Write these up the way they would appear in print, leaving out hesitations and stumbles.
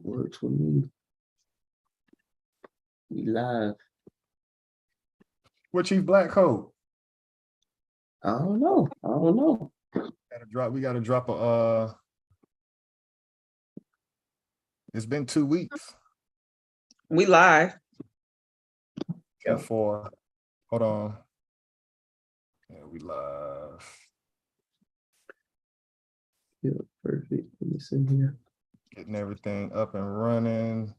Works with me. We live. What Chief Black Coat? I don't know. We gotta drop a it's been 2 weeks. We live. Hold on. Yeah, we live. Yeah, perfect. Let me see here. Getting everything up and running.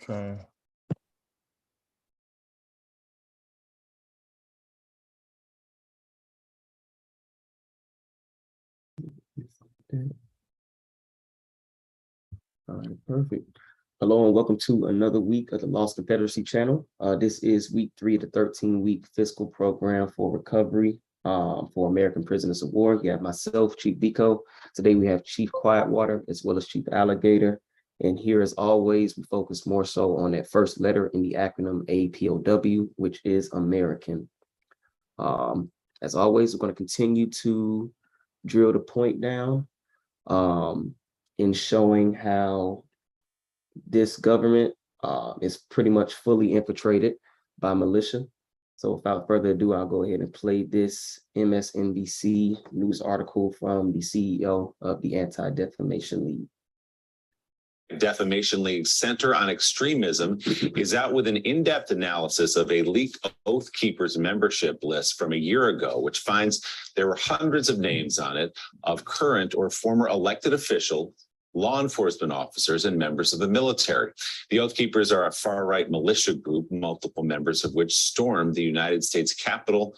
Okay. All right, perfect. Hello and welcome to another week of the Lost Confederacy channel. This is week 3 of the 13-week fiscal program for recovery for American prisoners of war. You have myself, Chief Biko. Today we have Chief Quietwater as well as Chief Alligator. And here, as always, we focus more so on that first letter in the acronym APOW, which is American. As always, we're going to continue to drill the point down in showing how this government is pretty much fully infiltrated by militia. So without further ado, I'll go ahead and play this MSNBC news article from the CEO of the Anti-Defamation League. Defamation League's Center on Extremism is out with an in-depth analysis of a leaked Oath Keepers membership list from a year ago, which finds there were hundreds of names on it of current or former elected officials, law enforcement officers, and members of the military. The Oath Keepers are a far-right militia group, multiple members of which stormed the United States Capitol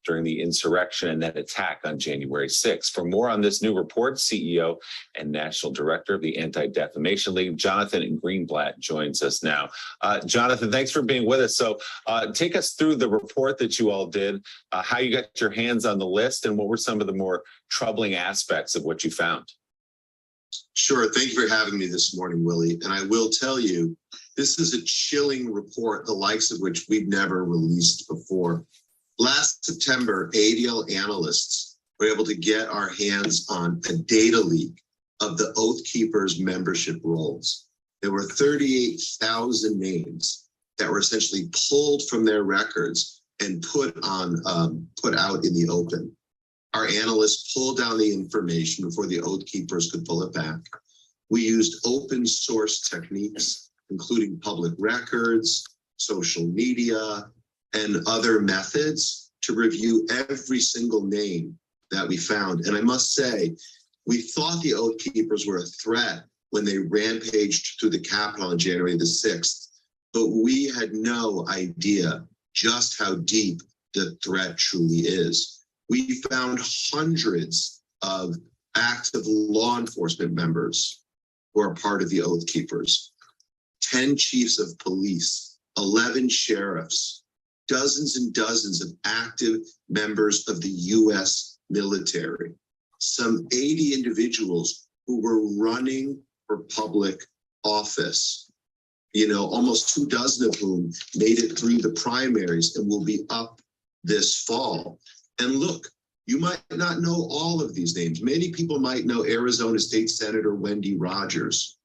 during the insurrection and that attack on January 6th. For more on this new report, CEO and National Director of the Anti-Defamation League, Jonathan Greenblatt, joins us now. Jonathan, thanks for being with us. So take us through the report that you all did, how you got your hands on the list, and what were some of the more troubling aspects of what you found? Sure. Thank you for having me this morning, Willie. And I will tell you, this is a chilling report, the likes of which we've never released before. Last September, ADL analysts were able to get our hands on a data leak of the Oath Keepers membership rolls. There were 38,000 names that were essentially pulled from their records and put out in the open. Our analysts pulled down the information before the Oath Keepers could pull it back. We used open source techniques, including public records, social media, and other methods to review every single name that we found. And I must say, we thought the Oath Keepers were a threat when they rampaged through the Capitol on January the 6th, but we had no idea just how deep the threat truly is. We found hundreds of active law enforcement members who are part of the Oath Keepers, 10 chiefs of police, 11 sheriffs, dozens and dozens of active members of the U.S. military, some 80 individuals who were running for public office, almost 24 of whom made it through the primaries and will be up this fall. And look, you might not know all of these names. Many people might know Arizona State Senator Wendy Rogers,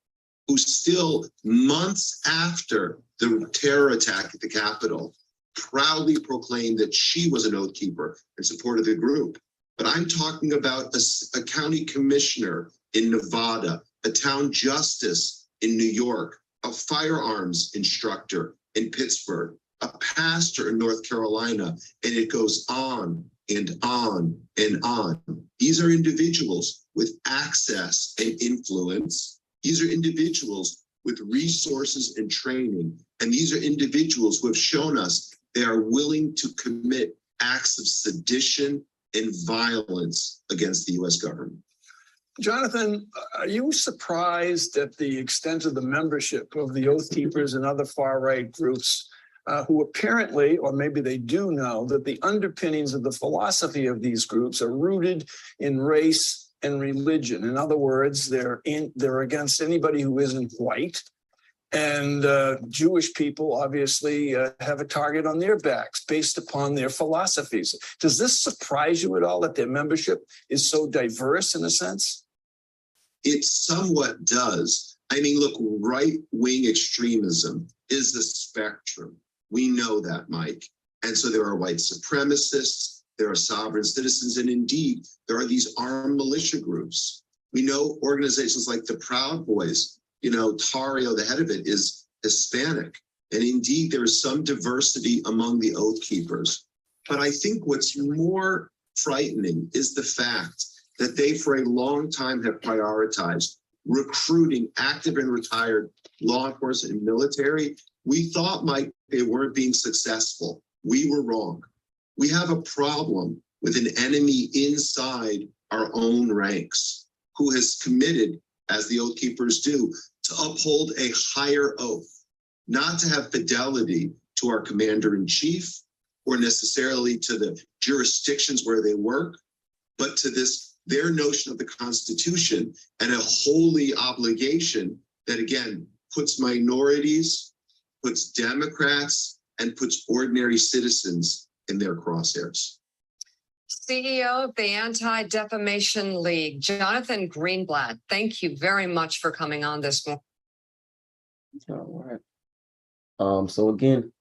who still, months after the terror attack at the Capitol, proudly proclaimed that she was an Oath Keeper and supported the group. But I'm talking about a county commissioner in Nevada, a town justice in New York, a firearms instructor in Pittsburgh, a pastor in North Carolina, and it goes on and on and on. These are individuals with access and influence. These are individuals with resources and training. And these are individuals who have shown us they are willing to commit acts of sedition and violence against the U.S. government. Jonathan, are you surprised at the extent of the membership of the Oath Keepers and other far-right groups who apparently, or maybe they do know, that the underpinnings of the philosophy of these groups are rooted in race and religion? In other words, they're against anybody who isn't white, And Jewish people obviously have a target on their backs based upon their philosophies. Does this surprise you at all that their membership is so diverse in a sense? It somewhat does. I mean, look, right-wing extremism is the spectrum. We know that, Mike. And so there are white supremacists, there are sovereign citizens, and indeed, there are these armed militia groups. We know organizations like the Proud Boys, you know, Tario, the head of it, is Hispanic. And indeed, there is some diversity among the Oath Keepers. But I think what's more frightening is the fact that they, for a long time, have prioritized recruiting active and retired law enforcement and military. We thought, Mike, they weren't being successful. We were wrong. We have a problem with an enemy inside our own ranks who has committed, as the Oath Keepers do, to uphold a higher oath, not to have fidelity to our commander-in-chief or necessarily to the jurisdictions where they work, but to their notion of the Constitution and a holy obligation that, again, puts minorities, puts Democrats, and puts ordinary citizens in their crosshairs. CEO of the Anti-Defamation League, Jonathan Greenblatt, thank you very much for coming on this morning. All right. So again,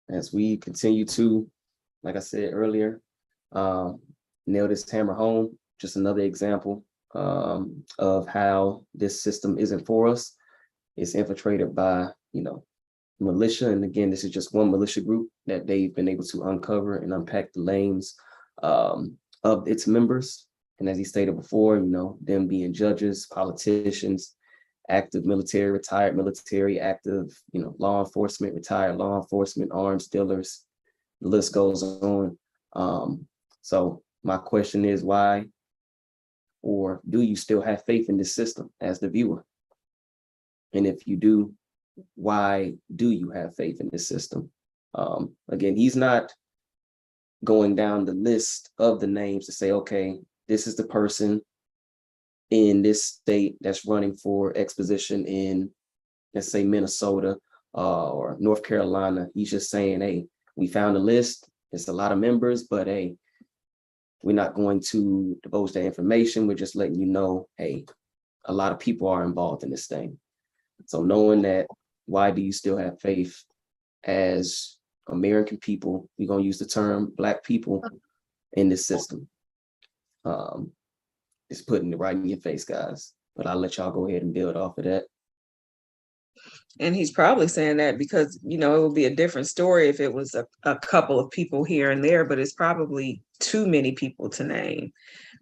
as we continue to, like I said earlier, nail this hammer home, just another example of how this system isn't for us. It's infiltrated by, you know, militia. And again, this is just one militia group that they've been able to uncover and unpack the lanes of its members. And as he stated before, you know, them being judges, politicians, active military, retired military, active, you know, law enforcement, retired law enforcement, arms dealers, the list goes on. So my question is, why or do you still have faith in this system as the viewer? And if you do, why do you have faith in this system? Again, he's not going down the list of the names to say, okay, this is the person in this state that's running for exposition in, let's say, Minnesota or North Carolina. He's just saying, hey, we found a list. It's a lot of members, but hey, we're not going to divulge that information. We're just letting you know, hey, a lot of people are involved in this thing. So knowing that, why do you still have faith as American people? We're going to use the term Black people in this system. It's putting it right in your face, guys. But I'll let y'all go ahead and build off of that. And he's probably saying that because, you know, it would be a different story if it was a couple of people here and there, but it's probably too many people to name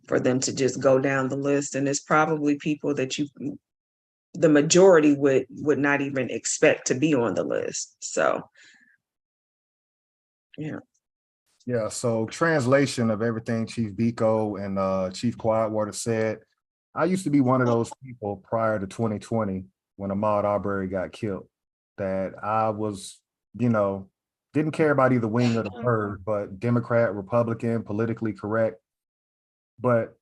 for them to just go down the list. And it's probably people that the majority would not even expect to be on the list. So, yeah. Yeah, so translation of everything Chief Biko and Chief Quietwater said, I used to be one of those people prior to 2020 when Ahmaud Arbery got killed, that I was, you know, didn't care about either wing of the bird, but Democrat, Republican, politically correct. But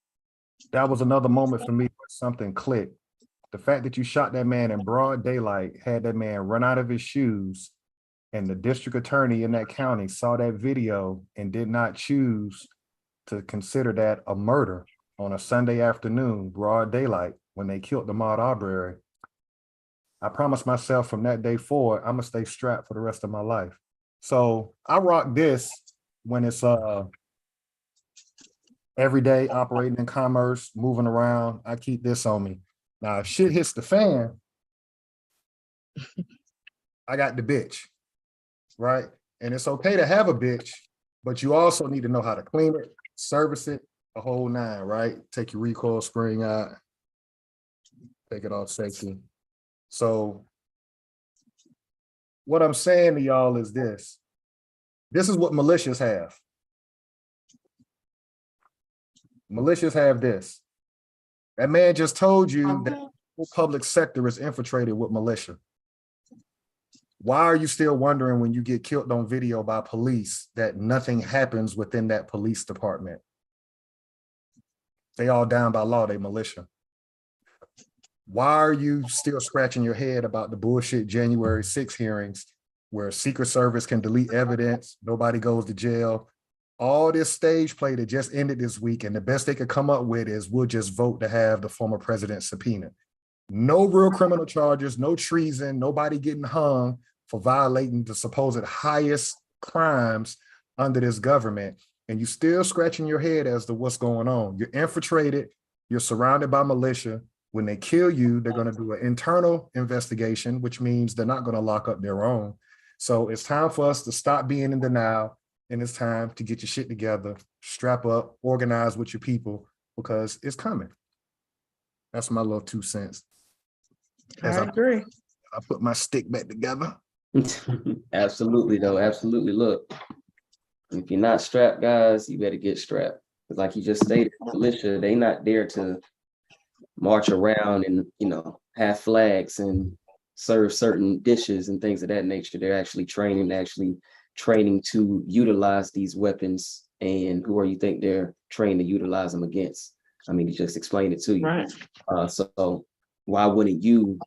that was another moment for me where something clicked. The fact that you shot that man in broad daylight, had that man run out of his shoes, and the district attorney in that county saw that video and did not choose to consider that a murder on a Sunday afternoon, broad daylight, when they killed Ahmaud Arbery. I promised myself from that day forward, I'm gonna stay strapped for the rest of my life. So I rock this when it's every day operating in commerce, moving around. I keep this on me. Now, if shit hits the fan, I got the bitch, right? And it's okay to have a bitch, but you also need to know how to clean it, service it, the whole nine, right? Take your recoil spring out, take it off safety. So what I'm saying to y'all is this. This is what militias have. Militias have this. That man just told you that the public sector is infiltrated with militia. Why are you still wondering when you get killed on video by police that nothing happens within that police department? They all down by law, they militia. Why are you still scratching your head about the bullshit January 6 hearings where Secret Service can delete evidence, nobody goes to jail? All this stage play that just ended this week, and the best they could come up with is we'll just vote to have the former president subpoenaed. No real criminal charges, no treason, nobody getting hung for violating the supposed highest crimes under this government. And you still scratching your head as to what's going on. You're infiltrated, you're surrounded by militia. When they kill you, they're going to do an internal investigation, which means they're not going to lock up their own. So it's time for us to stop being in denial, and it's time to get your shit together, strap up, organize with your people, because it's coming. That's my little 2 cents. As I agree. I put my stick back together. Absolutely, though. Absolutely. Look, if you're not strapped, guys, you better get strapped. Because like you just stated, militia, they not there to march around and, you know, have flags and serve certain dishes and things of that nature. They're actually training to utilize these weapons. And who are you think they're trained to utilize them against? I mean, he just explained it to you. Right. So why wouldn't you,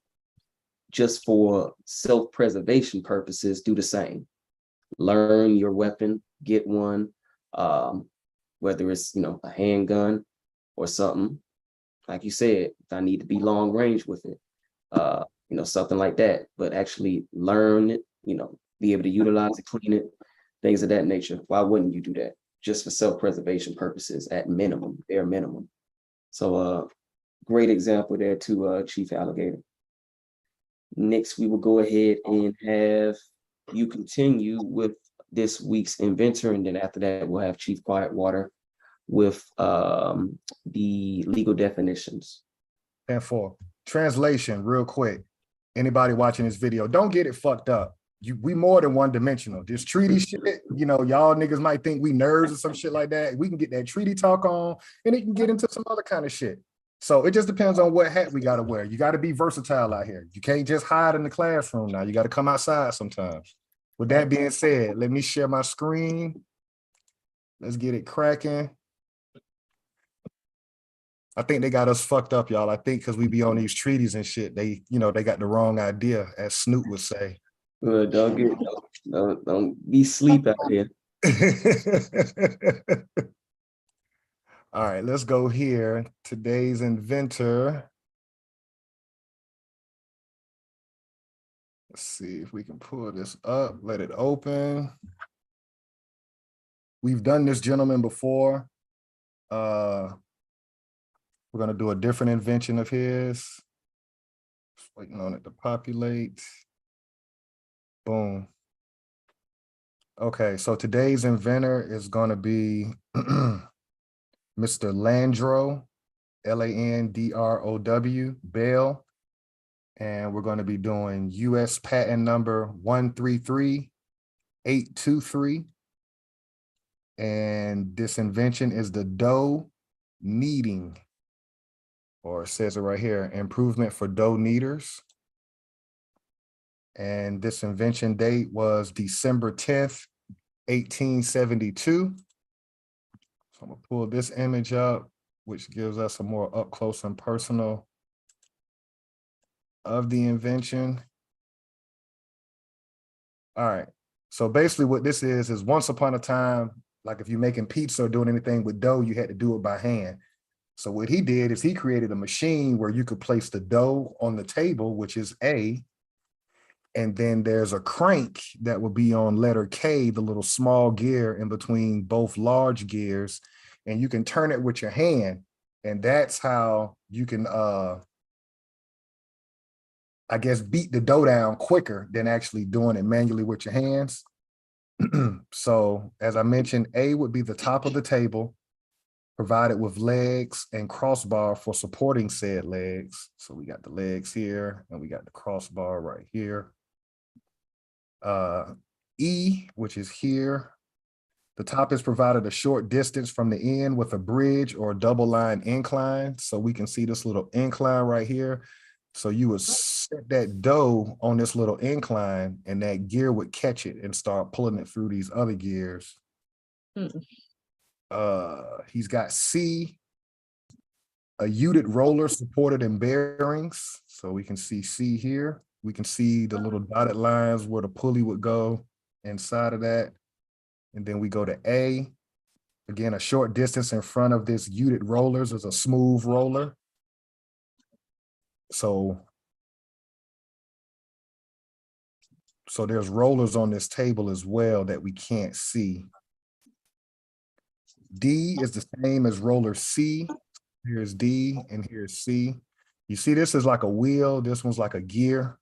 just for self-preservation purposes, do the same? Learn your weapon, get one, whether it's, you know, a handgun or something. Like you said, if I need to be long range with it, you know, something like that, but actually learn it, you know, be able to utilize it, clean it, things of that nature. Why wouldn't you do that? Just for self-preservation purposes at minimum, bare minimum. So great example there to Chief Alligator. Next, we will go ahead and have you continue with this week's inventor, and then after that, we'll have Chief Quietwater with the legal definitions. And for translation, real quick, anybody watching this video, don't get it fucked up. We more than one dimensional. This treaty shit, you know, y'all niggas might think we nerds or some shit like that. We can get that treaty talk on, and it can get into some other kind of shit. So it just depends on what hat we got to wear. You got to be versatile out here. You can't just hide in the classroom now. You got to come outside sometimes. With that being said, let me share my screen. Let's get it cracking. I think they got us fucked up, y'all. I think because we be on these treaties and shit, they, you know, they got the wrong idea, as Snoop would say. Don't be sleep out here. All right, let's go here. Today's inventor. Let's see if we can pull this up, let it open. We've done this gentleman before. We're gonna do a different invention of his. Just waiting on it to populate. Boom. Okay, so today's inventor is gonna be Mr. Landrow, Landrow, Bell. And we're going to be doing US patent number 133823. And this invention is the dough kneading, or it says it right here, improvement for dough kneaders. And this invention date was December 10th, 1872. So I'm gonna pull this image up, which gives us a more up close and personal of the invention. All right, so basically what this is once upon a time, like if you're making pizza or doing anything with dough, you had to do it by hand. So what he did is he created a machine where you could place the dough on the table, which is A, and then there's a crank that will be on letter K, the little small gear in between both large gears, and you can turn it with your hand. And that's how you can, I guess, beat the dough down quicker than actually doing it manually with your hands. So as I mentioned, A would be the top of the table, provided with legs and crossbar for supporting said legs. So we got the legs here and we got the crossbar right here. E, which is here. The top is provided a short distance from the end with a bridge or a double line incline. So we can see this little incline right here. So you would set that dough on this little incline and that gear would catch it and start pulling it through these other gears. He's got C, A Uted roller supported in bearings. So we can see C here. We can see the little dotted lines where the pulley would go inside of that. And then we go to A. Again, a short distance in front of this Uted rollers is a smooth roller. So there's rollers on this table as well that we can't see. D is the same as roller C. Here's D and here's C. You see, this is like a wheel. This one's like a gear.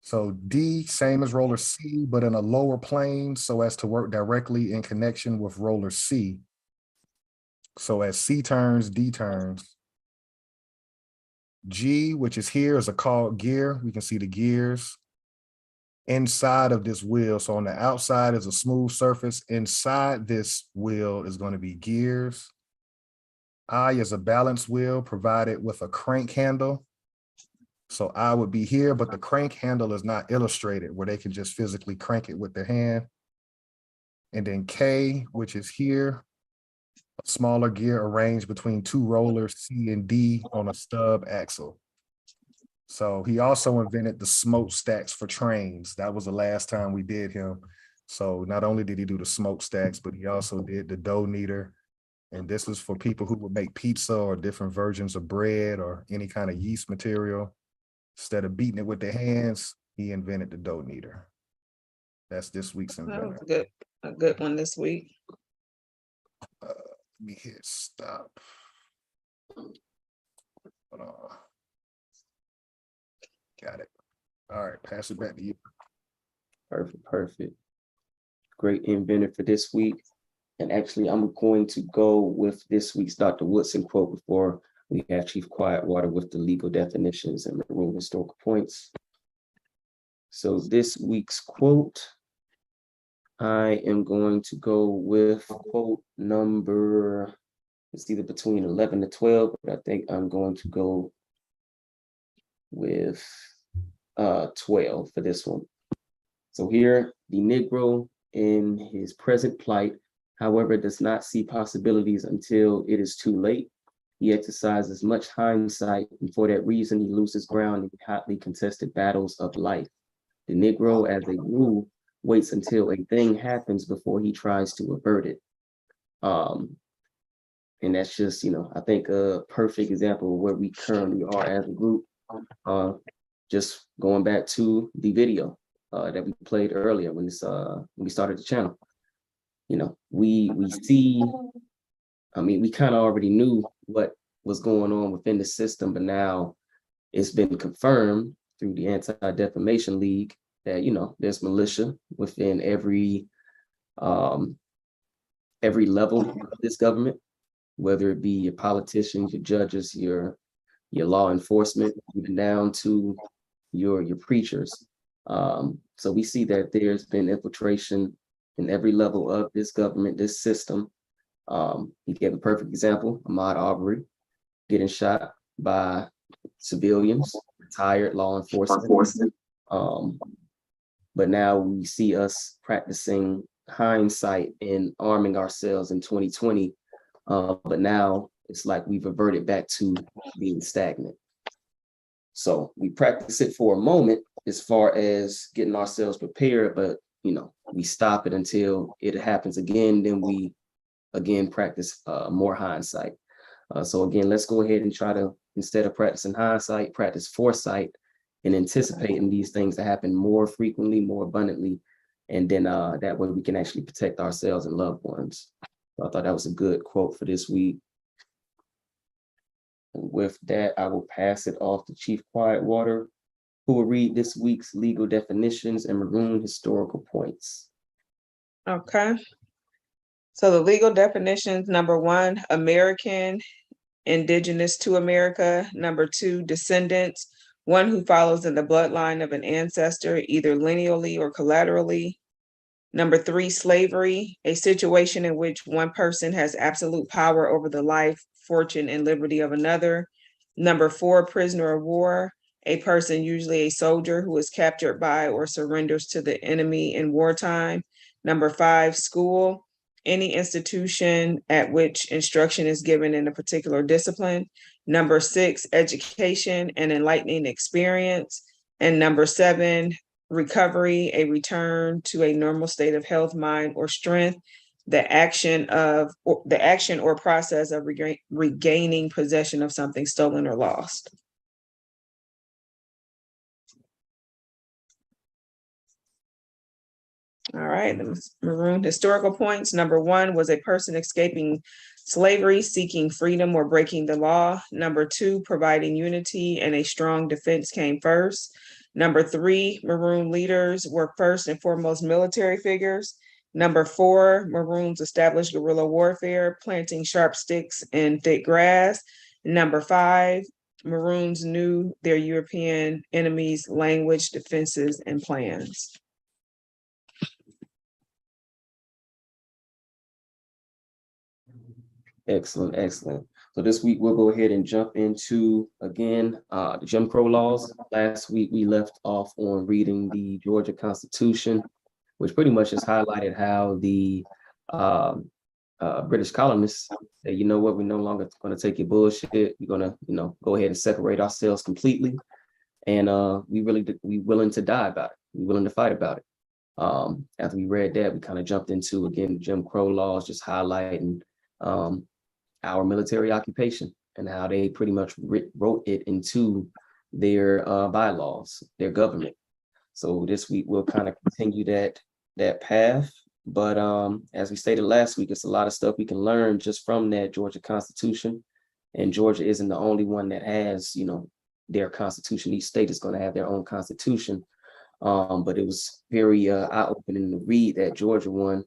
So D, same as roller C, but in a lower plane so as to work directly in connection with roller C. So as C turns, D turns. G, which is here, is a called gear. We can see the gears inside of this wheel. So on the outside is a smooth surface. Inside this wheel is going to be gears. I is a balance wheel provided with a crank handle. So I would be here, but the crank handle is not illustrated where they can just physically crank it with their hand. And then K, which is here, a smaller gear arranged between two rollers, C and D, on a stub axle. So he also invented the smokestacks for trains. That was the last time we did him. So not only did he do the smokestacks, but he also did the dough kneader. And this is for people who would make pizza or different versions of bread or any kind of yeast material. Instead of beating it with their hands, he invented the dough kneader. That's this week's inventor. That was a good one this week. Let me hit stop. Hold on. Got it. All right, pass it back to you. Perfect. Great inventor for this week. And actually, I'm going to go with this week's Dr. Woodson quote before we have Chief Quietwater with the legal definitions and maroon historical points. So this week's quote, I am going to go with quote number, it's either between 11 to 12, but I think I'm going to go with 12 for this one. So here, the Negro in his present plight, however, does not see possibilities until it is too late. He exercises much hindsight, and for that reason, he loses ground in hotly contested battles of life. The Negro, as a rule, waits until a thing happens before he tries to avert it. And that's just, I think a perfect example of where we currently are as a group. Just going back to the video that we played earlier when we started the channel. We see, we kind of already knew what was going on within the system, but now it's been confirmed through the Anti-Defamation League that, there's militia within every level of this government, whether it be your politicians, your judges, your law enforcement, even down to your preachers. So we see that there's been infiltration in every level of this government, this system. He gave a perfect example, Ahmaud Arbery getting shot by civilians, retired law enforcement. But now we see us practicing hindsight and arming ourselves in 2020. But now it's like we've reverted back to being stagnant. So we practice it for a moment as far as getting ourselves prepared, but we stop it until it happens again. Then we again practice more hindsight. So again, let's go ahead and try to, instead of practicing hindsight, practice foresight and anticipating these things to happen more frequently, more abundantly. And then that way we can actually protect ourselves and loved ones. So I thought that was a good quote for this week. And with that, I will pass it off to Chief Quietwater, who will read this week's legal definitions and maroon historical points. Okay. So the legal definitions, number 1, American, indigenous to America. Number 2, descendants, one who follows in the bloodline of an ancestor, either lineally or collaterally. Number 3, slavery, a situation in which one person has absolute power over the life, fortune, and liberty of another. Number 4, prisoner of war, a person, usually a soldier, who is captured by or surrenders to the enemy in wartime. Number 5, school, any institution at which instruction is given in a particular discipline. Number 6, education and enlightening experience. And number 7, recovery, a return to a normal state of health, mind, or strength. The action or process of regaining possession of something stolen or lost. All right, the maroon historical points. Number 1 was a person escaping slavery, seeking freedom, or breaking the law. Number 2, providing unity and a strong defense came first. Number 3, maroon leaders were first and foremost military figures. Number 4, maroons established guerrilla warfare, planting sharp sticks in thick grass. Number 5, maroons knew their European enemies' language, defenses, and plans. Excellent, excellent. So this week we'll go ahead and jump into, again, the Jim Crow laws. Last week we left off on reading the Georgia Constitution, which pretty much just highlighted how the British colonists said, you know what, we're no longer going to take your bullshit. We're going to, go ahead and separate ourselves completely. And we willing to die about it. We're willing to fight about it. After we read that, we kind of jumped into, again, the Jim Crow laws, just highlighting our military occupation and how they pretty much wrote it into their bylaws, their government. So this week we'll kind of continue that path. But as we stated last week, it's a lot of stuff we can learn just from that Georgia Constitution. And Georgia isn't the only one that has, their constitution. Each state is going to have their own constitution. But it was very eye-opening to read that Georgia one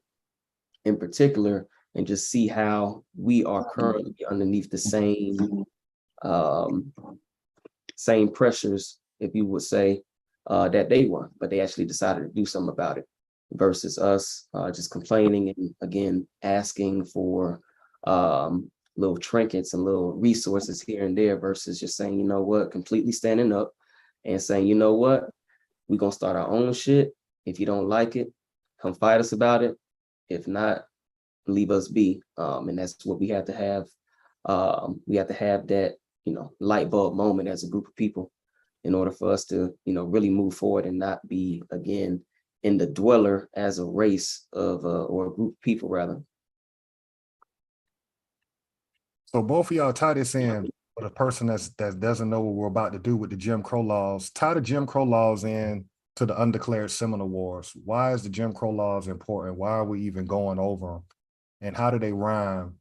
in particular, and just see how we are currently underneath the same pressures, if you would say, that they were, but they actually decided to do something about it, versus us just complaining and, again, asking for little trinkets and little resources here and there, versus just saying, you know what, completely standing up and saying, you know what, we're going to start our own shit. If you don't like it, come fight us about it. If not, leave us be. And that's what we have to have. We have to have that, light bulb moment as a group of people in order for us to, really move forward and not be, again, in the dweller as a race of, or a group of people, rather. So both of y'all tie this in for the person that doesn't know what we're about to do with the Jim Crow laws. Tie the Jim Crow laws in to the undeclared Seminole Wars. Why is the Jim Crow laws important? Why are we even going over them? And how do they rhyme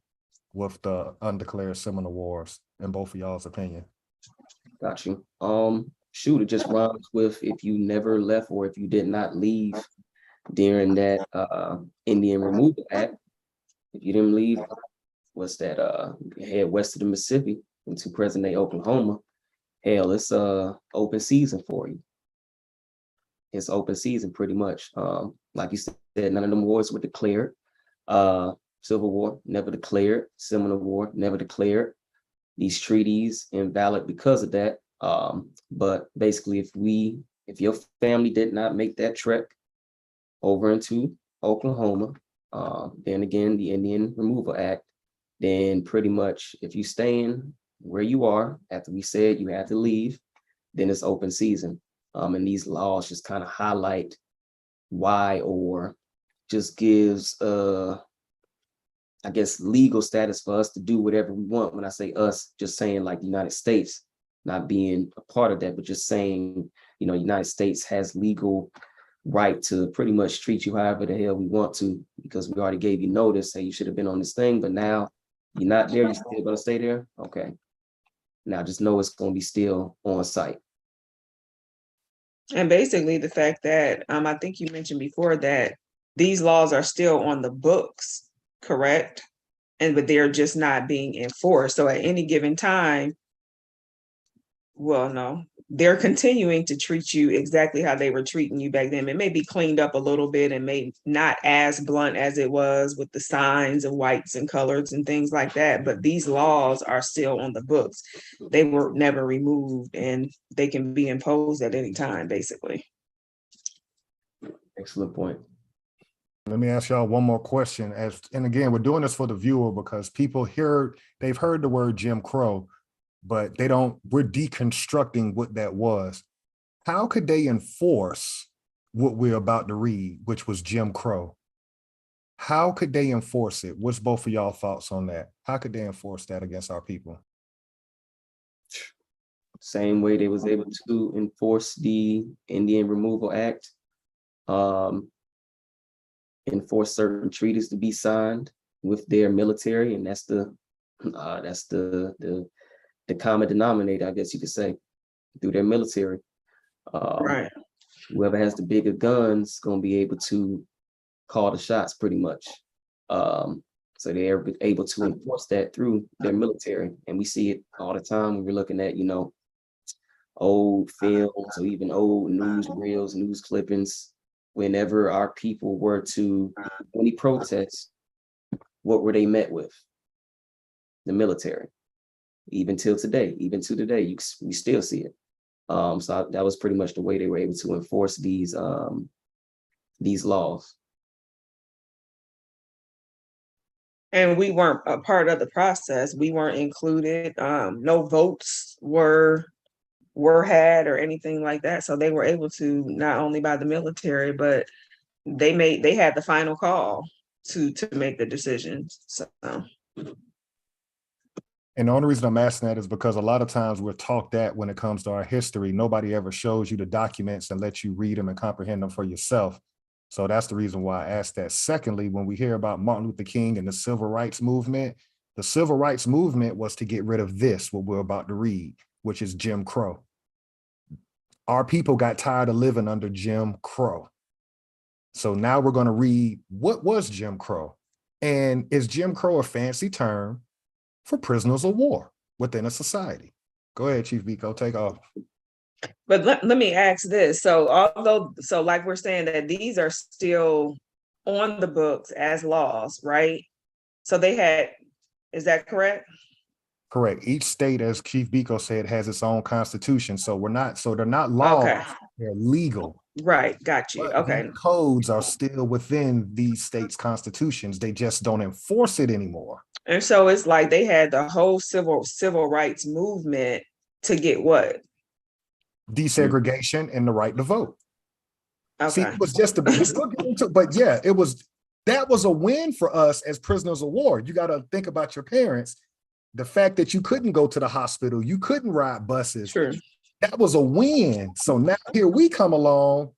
with the undeclared Seminole Wars, in both of y'all's opinion? Got you. Shoot, it just rhymes with if you never left or if you did not leave during that Indian Removal Act. If you didn't leave, what's that? Head west of the Mississippi into present-day Oklahoma. Hell, it's open season for you. It's open season pretty much. Like you said, none of them wars were declared. Civil War never declared. Seminole War never declared. These treaties invalid because of that. But basically, if your family did not make that trek over into Oklahoma, then again, the Indian Removal Act, then pretty much if you staying where you are after we said you had to leave, then it's open season. And these laws just kind of highlight why, or just gives I guess legal status for us to do whatever we want. When I say us, just saying like the United States, not being a part of that, but just saying, United States has legal right to pretty much treat you however the hell we want to, because we already gave you notice, hey, you should have been on this thing, but now you're not there, you're still gonna stay there? Okay. Now just know it's gonna be still on site. And basically the fact that, I think you mentioned before that these laws are still on the books, correct? But they're just not being enforced. So at any given time, well, no, they're continuing to treat you exactly how they were treating you back then. It may be cleaned up a little bit and may not as blunt as it was with the signs of whites and colors and things like that. But these laws are still on the books. They were never removed and they can be imposed at any time, basically. Excellent point. Let me ask y'all one more question. And again, we're doing this for the viewer because people they've heard the word Jim Crow, but we're deconstructing what that was. How could they enforce what we're about to read, which was Jim Crow? How could they enforce it? What's both of y'all thoughts on that? How could they enforce that against our people? Same way they was able to enforce the Indian Removal Act, enforce certain treaties to be signed with their military, and that's the common denominator, I guess you could say, through their military. Right. Whoever has the bigger guns gonna be able to call the shots pretty much. So they're able to enforce that through their military. And we see it all the time when we're looking at, old films or even old news reels, news clippings. Whenever our people were to any protests, what were they met with? The military. Even to today, we still see it. So that was pretty much the way they were able to enforce these laws. And we weren't a part of the process. We weren't included. No votes were had or anything like that. So they were able to, not only by the military, but they had the final call to make the decisions. So. And the only reason I'm asking that is because a lot of times we're taught that when it comes to our history, nobody ever shows you the documents and lets you read them and comprehend them for yourself. So that's the reason why I asked that. Secondly, when we hear about Martin Luther King and the civil rights movement was to get rid of this, what we're about to read, which is Jim Crow. Our people got tired of living under Jim Crow. So now we're going to read what was Jim Crow. And is Jim Crow a fancy term for prisoners of war within a society? Go ahead, Chief Biko, take off. But let me ask this. So like we're saying that these are still on the books as laws, right? So is that correct? Correct. Each state, as Chief Biko said, has its own constitution. So they're not laws, Okay. They're legal. Right, got you. But Okay. these codes are still within these states' constitutions. They just don't enforce it anymore. And so it's like they had the whole civil rights movement to get what? Desegregation and the right to vote. Okay. See, it was just but yeah, that was a win for us as prisoners of war. You got to think about your parents. The fact that you couldn't go to the hospital, you couldn't ride buses. Sure. That was a win. So now here we come along.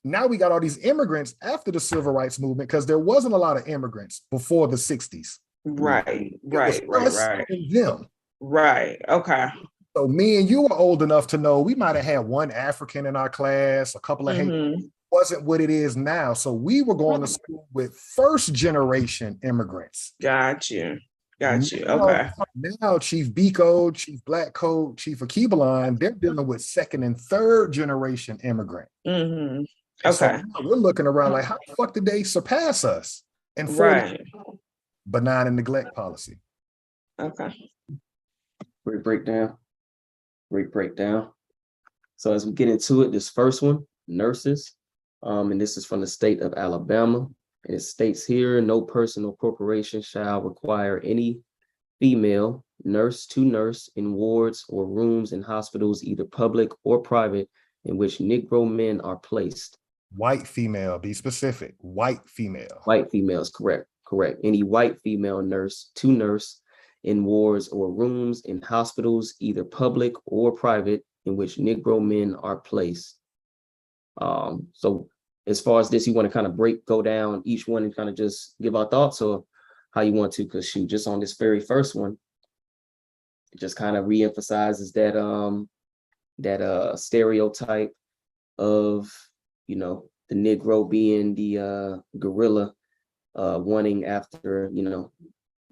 Now we got all these immigrants after the civil rights movement because there wasn't a lot of immigrants before the 60s. Right. And them. Right. Okay. So me and you were old enough to know we might have had one African in our class, a couple of Haitians. Wasn't what it is now. So we were going to school with first generation immigrants. Got you. Okay. Now Chief Biko, Chief Black Coat, Chief Akibalan, they're dealing with second and third generation immigrant. Okay. So we're looking around like, how the fuck did they surpass us? And benign and neglect policy. Okay. Great breakdown. So as we get into it, this first one, nurses, and this is from the state of Alabama. And it states here, no person or corporation shall require any female nurse to nurse in wards or rooms in hospitals, either public or private, in which Negro men are placed. White female, be specific. White female. White females, correct. Any white female nurse to nurse in wards or rooms in hospitals, either public or private, in which Negro men are placed. So as far as this, you want to kind of go down each one and kind of just give our thoughts, or how you want to? Because shoot, just on this very first one, it just kind of reemphasizes that stereotype of, the Negro being the gorilla, wanting after,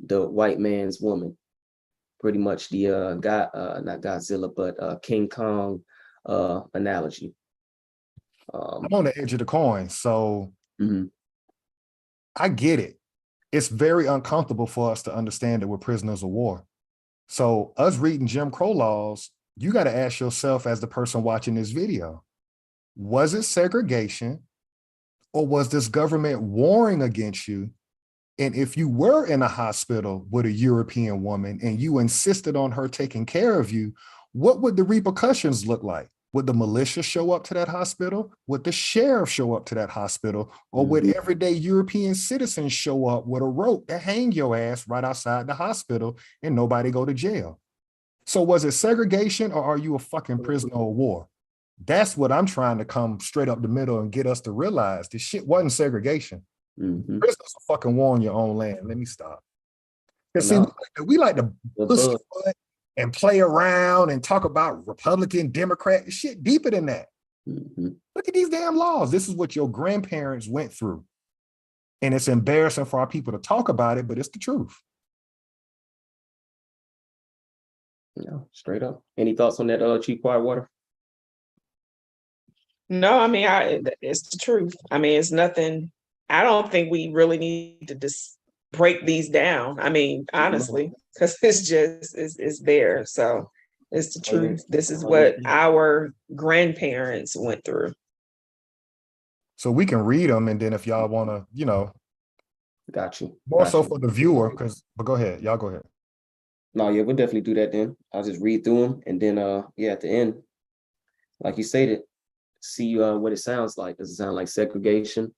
the white man's woman. Pretty much the not Godzilla, but King Kong analogy. I'm on the edge of the coin, so I get it. It's very uncomfortable for us to understand that we're prisoners of war. So us reading Jim Crow laws, you got to ask yourself as the person watching this video, was it segregation Or was this government warring against you? And if you were in a hospital with a European woman and you insisted on her taking care of you, what would the repercussions look like? Would the militia show up to that hospital? Would the sheriff show up to that hospital? Or would everyday European citizens show up with a rope to hang your ass right outside the hospital and nobody go to jail? So was it segregation, or are you a fucking prisoner of war? That's what I'm trying to come straight up the middle and get us to realize. This shit wasn't segregation. Prisoners are fucking war on your own land. Let me stop. Because see, we like to pussyfoot and play around and talk about Republican, Democrat, shit deeper than that. Look at these damn laws. This is what your grandparents went through. And it's embarrassing for our people to talk about it, but it's the truth. No, straight up. Any thoughts on that, Chief Whitewater? No, I mean, it's the truth. I mean, it's nothing. I don't think we really need to just break these down. I mean, honestly, because it's just, it's there. So it's the truth. This is what our grandparents went through. So we can read them, and then if y'all want to, you know, got you. More so for the viewer, but go ahead. Y'all go ahead. No, yeah, we'll definitely do that then. I'll just read through them, and then yeah, at the end, like you stated, see what it sounds like. Does it sound like segregation,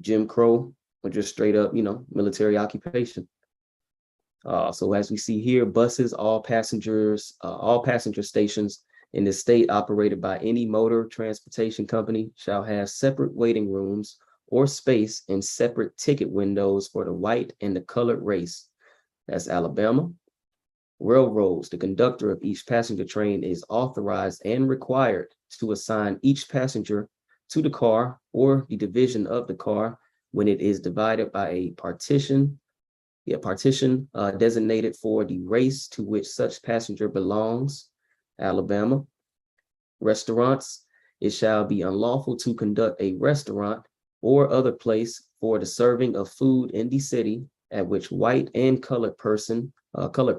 Jim Crow, or just straight up, you know, military occupation? So as we see here, buses, all passenger stations in the state operated by any motor transportation company shall have separate waiting rooms or space and separate ticket windows for the white and the colored race. That's Alabama. Railroads, the conductor of each passenger train is authorized and required to assign each passenger to the car or the division of the car when it is divided by a partition designated for the race to which such passenger belongs. Alabama. Restaurants, it shall be unlawful to conduct a restaurant or other place for the serving of food in the city at which white and colored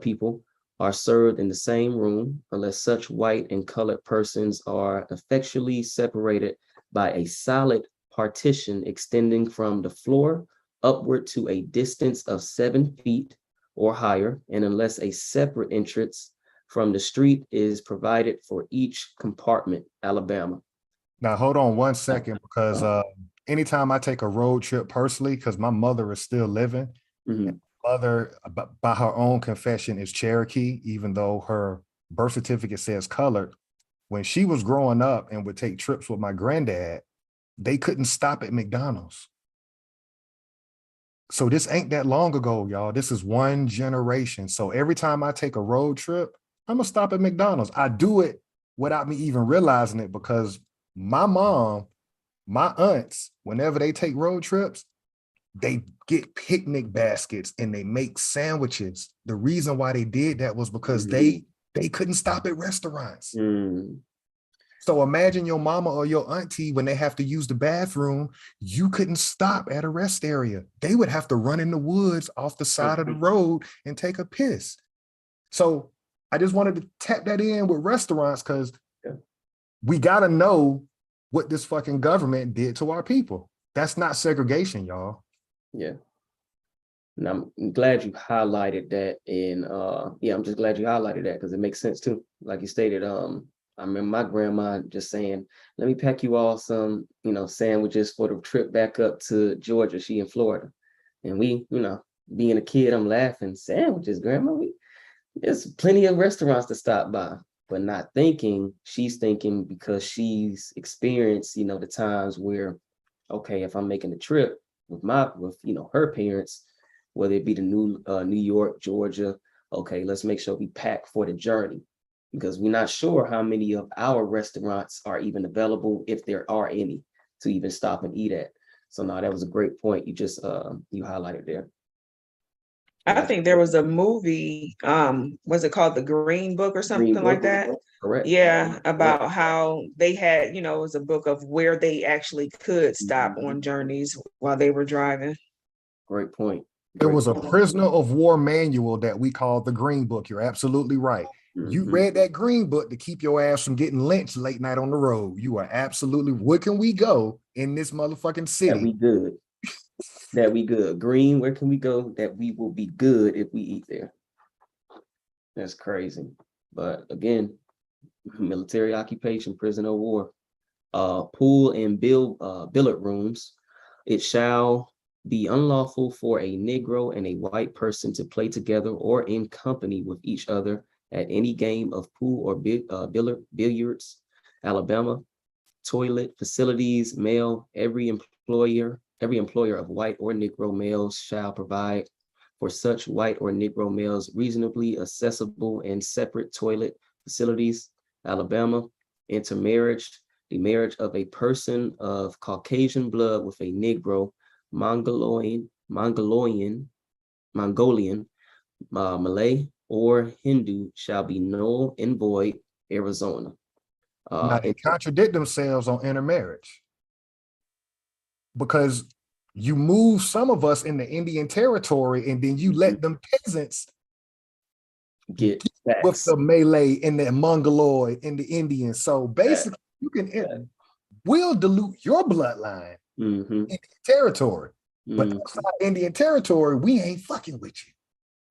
people are served in the same room, unless such white and colored persons are effectually separated by a solid partition extending from the floor upward to a distance of 7 feet or higher, and unless a separate entrance from the street is provided for each compartment. Alabama. Now, hold on 1 second, because anytime I take a road trip personally, because my mother is still living, mother, by her own confession, is Cherokee, even though her birth certificate says colored. When she was growing up and would take trips with my granddad, they couldn't stop at McDonald's. So this ain't that long ago, y'all. This is one generation. So every time I take a road trip, I'm gonna stop at McDonald's. I do it without me even realizing it, because my mom, my aunts, whenever they take road trips, they get picnic baskets and they make sandwiches. The reason why they did that was because they couldn't stop at restaurants. So imagine your mama or your auntie, when they have to use the bathroom, you couldn't stop at a rest area. They would have to run in the woods off the side of the road and take a piss. So I just wanted to tap that in with restaurants, because we got to know what this fucking government did to our people. That's not segregation, y'all. Yeah. And I'm glad you highlighted that. And I'm just glad you highlighted that, because it makes sense too. Like you stated, I remember my grandma just saying, let me pack you all some, sandwiches for the trip back up to Georgia. She in Florida. And we, being a kid, I'm laughing, sandwiches, grandma. There's plenty of restaurants to stop by, but not thinking, she's thinking because she's experienced, the times where, okay, if I'm making a trip with her parents, whether it be to New York, Georgia, okay, let's make sure we pack for the journey, because we're not sure how many of our restaurants are even available, if there are any, to even stop and eat at. So no, that was a great point you just you highlighted there. I think there was a movie, was it called The Green Book or something like that? Correct. Yeah, about how they had, it was a book of where they actually could stop on journeys while they were driving. Great point. It was a prisoner of war manual that we called the Green Book. You're absolutely right. You read that green book to keep your ass from getting lynched late night on the road. You are absolutely, where can we go in this motherfucking city? That we good. That we good. Green, where can we go that we will be good if we eat there? That's crazy. But again, military occupation, prisoner of war, pool and billiard rooms. It shall be unlawful for a Negro and a white person to play together or in company with each other at any game of pool or billiards. Alabama. Toilet facilities, male, every employer of white or Negro males shall provide for such white or Negro males reasonably accessible and separate toilet facilities. Alabama. Intermarriage, the marriage of a person of Caucasian blood with a Negro, Mongolian, Malay, or Hindu shall be null and void. Arizona. Now they contradict themselves on intermarriage, because you move some of us in the Indian territory and then you let them peasants get with the Malay and the Mongoloid and the Indian. So basically, you can we'll dilute your bloodline in Indian territory, but outside Indian territory, we ain't fucking with you.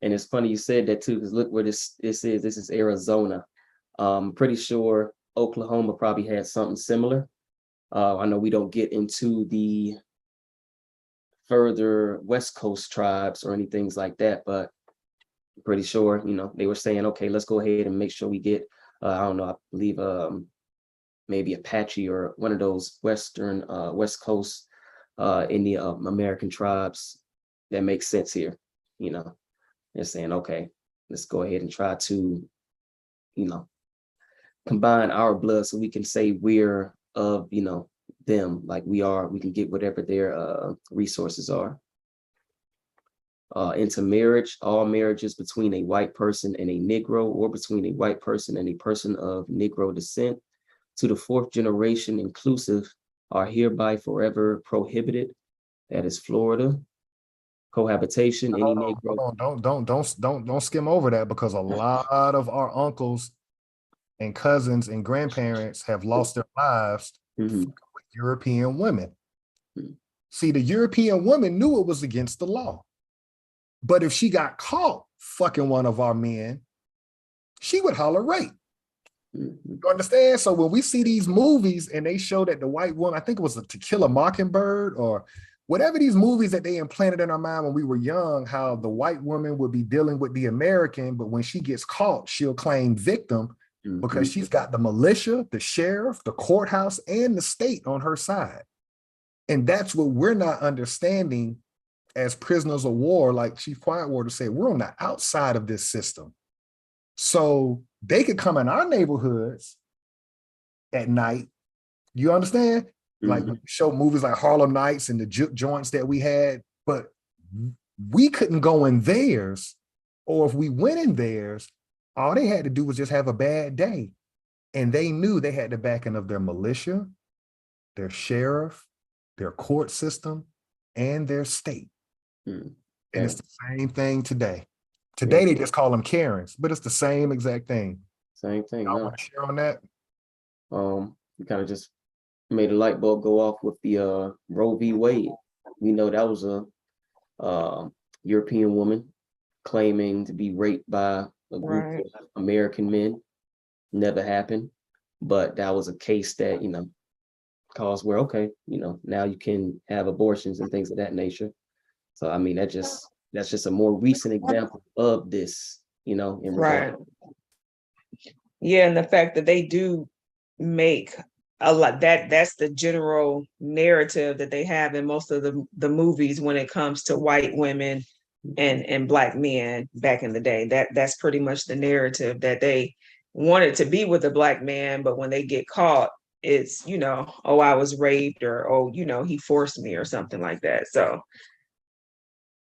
And it's funny you said that too, because look where this is. This is Arizona. Pretty sure Oklahoma probably had something similar. I know we don't get into the further West Coast tribes or anything like that, but I'm pretty sure, you know, they were saying, okay, let's go ahead and make sure we get, I don't know, I believe maybe Apache or one of those West Coast Indian American tribes. That makes sense here. You know, they're saying, okay, let's go ahead and try to, you know, combine our blood so we can say we're of, you know, them, like we can get whatever their resources are. Intermarriage, all marriages between a white person and a Negro, or between a white person and a person of Negro descent to the 4th generation inclusive, are hereby forever prohibited. That is Florida. Cohabitation, any Negro. Don't skim over that, because a lot of our uncles and cousins and grandparents have lost their lives with European women. See, the European woman knew it was against the law, but if she got caught fucking one of our men, she would holler rape. You understand? So when we see these movies and they show that the white woman, I think it was a To Kill a Mockingbird or whatever these movies that they implanted in our mind when we were young, how the white woman would be dealing with the American, but when she gets caught, she'll claim victim because she's got the militia, the sheriff, the courthouse, and the state on her side. And that's what we're not understanding as prisoners of war. Like Chief Quietwater said, we're on the outside of this system. So they could come in our neighborhoods at night. You understand? Like we show movies like Harlem Nights and the juke joints that we had, but we couldn't go in theirs. Or if we went in theirs, all they had to do was just have a bad day. And they knew they had the backing of their militia, their sheriff, their court system, and their state. And it's the same thing today. Today, they just call them Karens, but it's the same exact thing. Same thing. I want to share on that. You kind of just made a light bulb go off with the Roe v. Wade. We know that was a European woman claiming to be raped by a group of American men. Never happened, but that was a case that, you know, caused where, okay, you know, now you can have abortions and things of that nature. So I mean, that's just a more recent example of this, you know, in regard. Yeah, and the fact that they do make a lot, that's the general narrative that they have in most of the movies when it comes to white women and Black men back in the day. That's pretty much the narrative, that they wanted to be with a Black man, but when they get caught, it's, you know, oh, I was raped, or, oh, you know, he forced me or something like that. So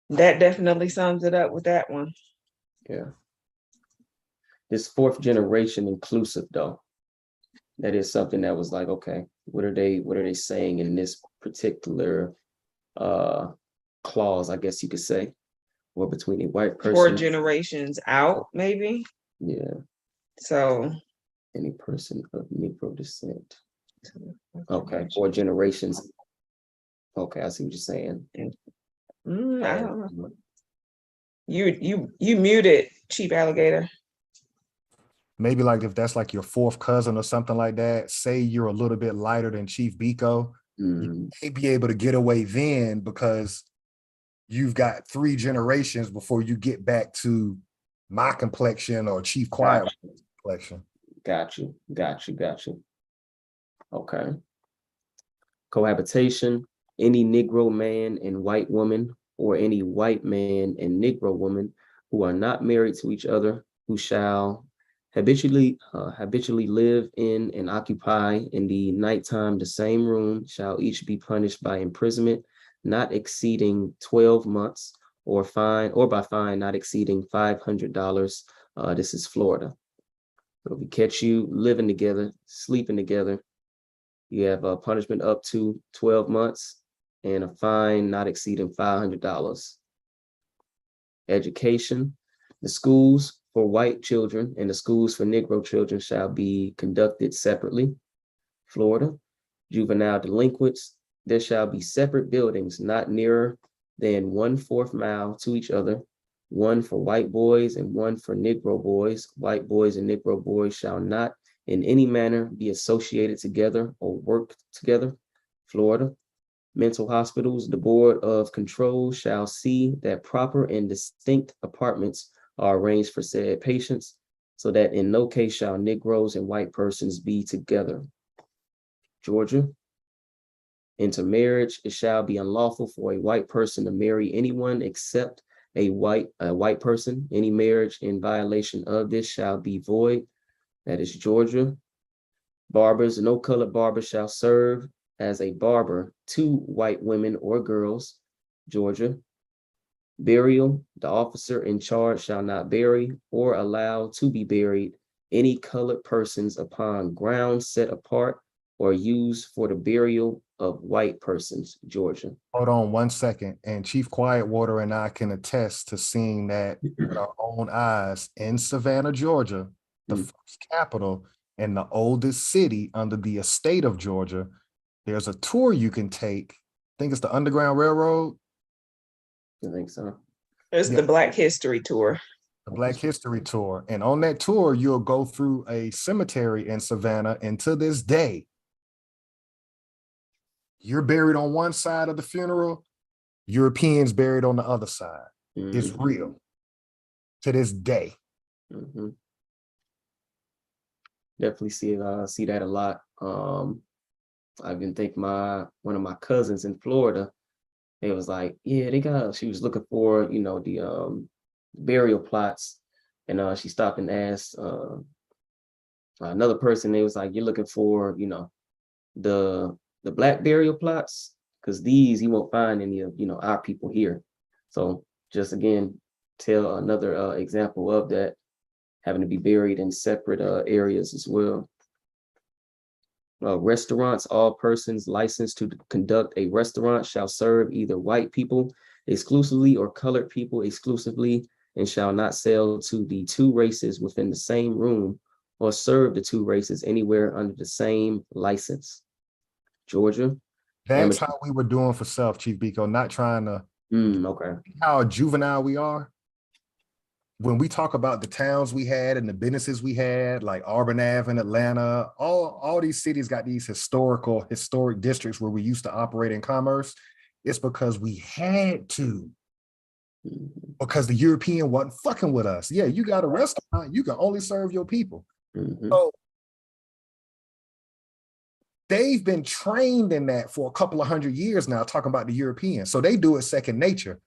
that definitely sums it up with that one. Yeah. This 4th generation inclusive, though, that is something that was like, okay, what are they saying in this particular clause, I guess you could say, or between a white person. 4 generations out, maybe. Yeah. So. Any person of Negro descent. Okay, 4 generations. Okay, I see what you're saying. I don't know. You muted, Chief Alligator. Maybe like if that's like your 4th cousin or something like that, say you're a little bit lighter than Chief Biko, you may be able to get away then because you've got 3 generations before you get back to my complexion or Chief Quiet complexion. Got you. Okay. Cohabitation, any Negro man and white woman, or any white man and Negro woman who are not married to each other, who shall habitually live in and occupy in the nighttime the same room, shall each be punished by imprisonment not exceeding 12 months, or by fine not exceeding $500. This is Florida. So if we catch you living together, sleeping together, you have a punishment up to 12 months and a fine not exceeding $500. Education, the schools for white children and the schools for Negro children shall be conducted separately. Florida, juvenile delinquents, there shall be separate buildings not nearer than 1/4 mile to each other, one for white boys and one for Negro boys. White boys and Negro boys shall not in any manner be associated together or work together. Florida, mental hospitals, the Board of Control shall see that proper and distinct apartments are arranged for said patients, so that in no case shall Negroes and white persons be together. Georgia, intermarriage, it shall be unlawful for a white person to marry anyone except a white person. Any marriage in violation of this shall be void. That is Georgia. Barbers, no colored barber shall serve as a barber to white women or girls. Georgia. Burial, the officer in charge shall not bury or allow to be buried any colored persons upon ground set apart or used for the burial of white persons. Georgia. Hold on 1 second. And Chief Quietwater and I can attest to seeing that with our own eyes in Savannah, Georgia, the first capital and the oldest city under the estate of Georgia. There's a tour you can take. I think it's the Underground Railroad. I think so. It's the Black History Tour. The Black History Tour. And on that tour, you'll go through a cemetery in Savannah. And to this day, you're buried on one side of the funeral, Europeans buried on the other side. It's real to this day. Definitely see that a lot. I even think one of my cousins in Florida, they was like, yeah, she was looking for, the burial plots. And she stopped and asked another person, they was like, you're looking for, the Black burial plots, because these you won't find any of our people here. So just again, tell another example of that, having to be buried in separate areas as well. Restaurants, all persons licensed to conduct a restaurant shall serve either white people exclusively or colored people exclusively, and shall not sell to the 2 races within the same room or serve the 2 races anywhere under the same license. Georgia. That's how we were doing for self, Chief Biko, not trying to okay. How juvenile we are. When we talk about the towns we had and the businesses we had, like Auburn Ave in Atlanta, all these cities got these historic districts where we used to operate in commerce. It's because we had to, because the European wasn't fucking with us. Yeah, you got a restaurant, you can only serve your people. So they've been trained in that for a couple of 100 years now, talking about the Europeans. So they do it second nature.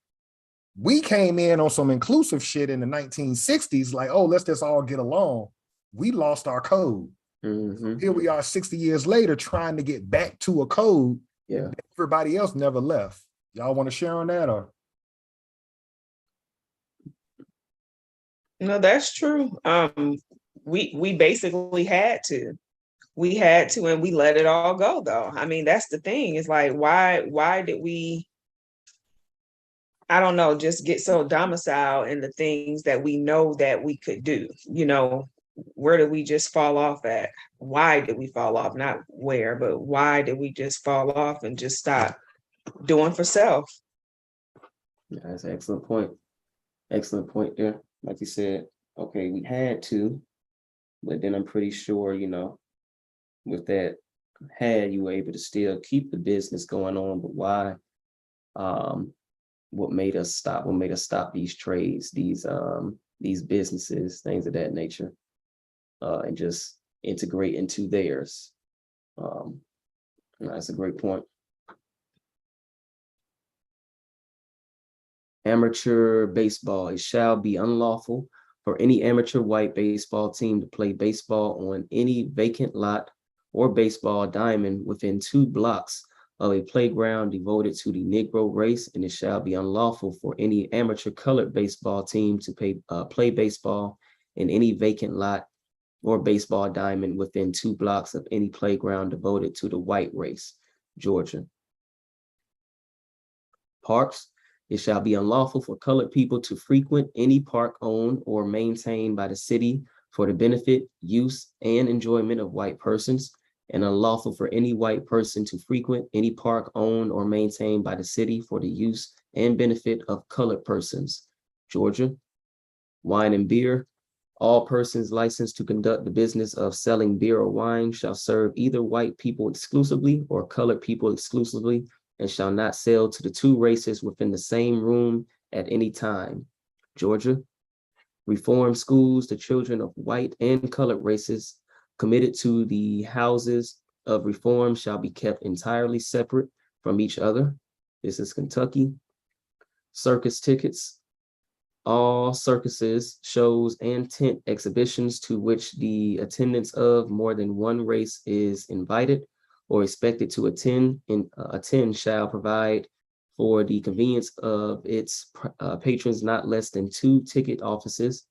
We came in on some inclusive shit in the 1960s, like, oh, let's just all get along. We lost our code. Here we are 60 years later trying to get back to a code. Yeah. Everybody else never left. Y'all want to share on that, or? No, that's true. We basically had to. We had to, and we let it all go, though. I mean, that's the thing. It's like, why did we, I don't know, just get so domiciled in the things that we know that we could do, where did we just fall off at? Why did we fall off? Not where, but why did we just fall off and just stop doing for self? Yeah, that's an excellent point. Excellent point there. Like you said, okay, we had to, but then I'm pretty sure, you know, with that you were able to still keep the business going on, but why? What made us stop? What made us stop these trades, these businesses, things of that nature, and just integrate into theirs? That's a great point. Amateur baseball. It shall be unlawful for any amateur white baseball team to play baseball on any vacant lot or baseball diamond within 2 blocks of a playground devoted to the Negro race, and it shall be unlawful for any amateur colored baseball team to play baseball in any vacant lot or baseball diamond within 2 blocks of any playground devoted to the white race. Georgia. Parks. It shall be unlawful for colored people to frequent any park owned or maintained by the city for the benefit, use, and enjoyment of white persons, and unlawful for any white person to frequent any park owned or maintained by the city for the use and benefit of colored persons. Georgia. Wine and beer. All persons licensed to conduct the business of selling beer or wine shall serve either white people exclusively or colored people exclusively, and shall not sell to the 2 races within the same room at any time. Georgia. Reform schools. The children of white and colored races committed to the houses of reform shall be kept entirely separate from each other. This is Kentucky. Circus tickets. All circuses, shows, and tent exhibitions to which the attendance of more than 1 race is invited or expected to attend shall provide for the convenience of its patrons not less than 2 ticket offices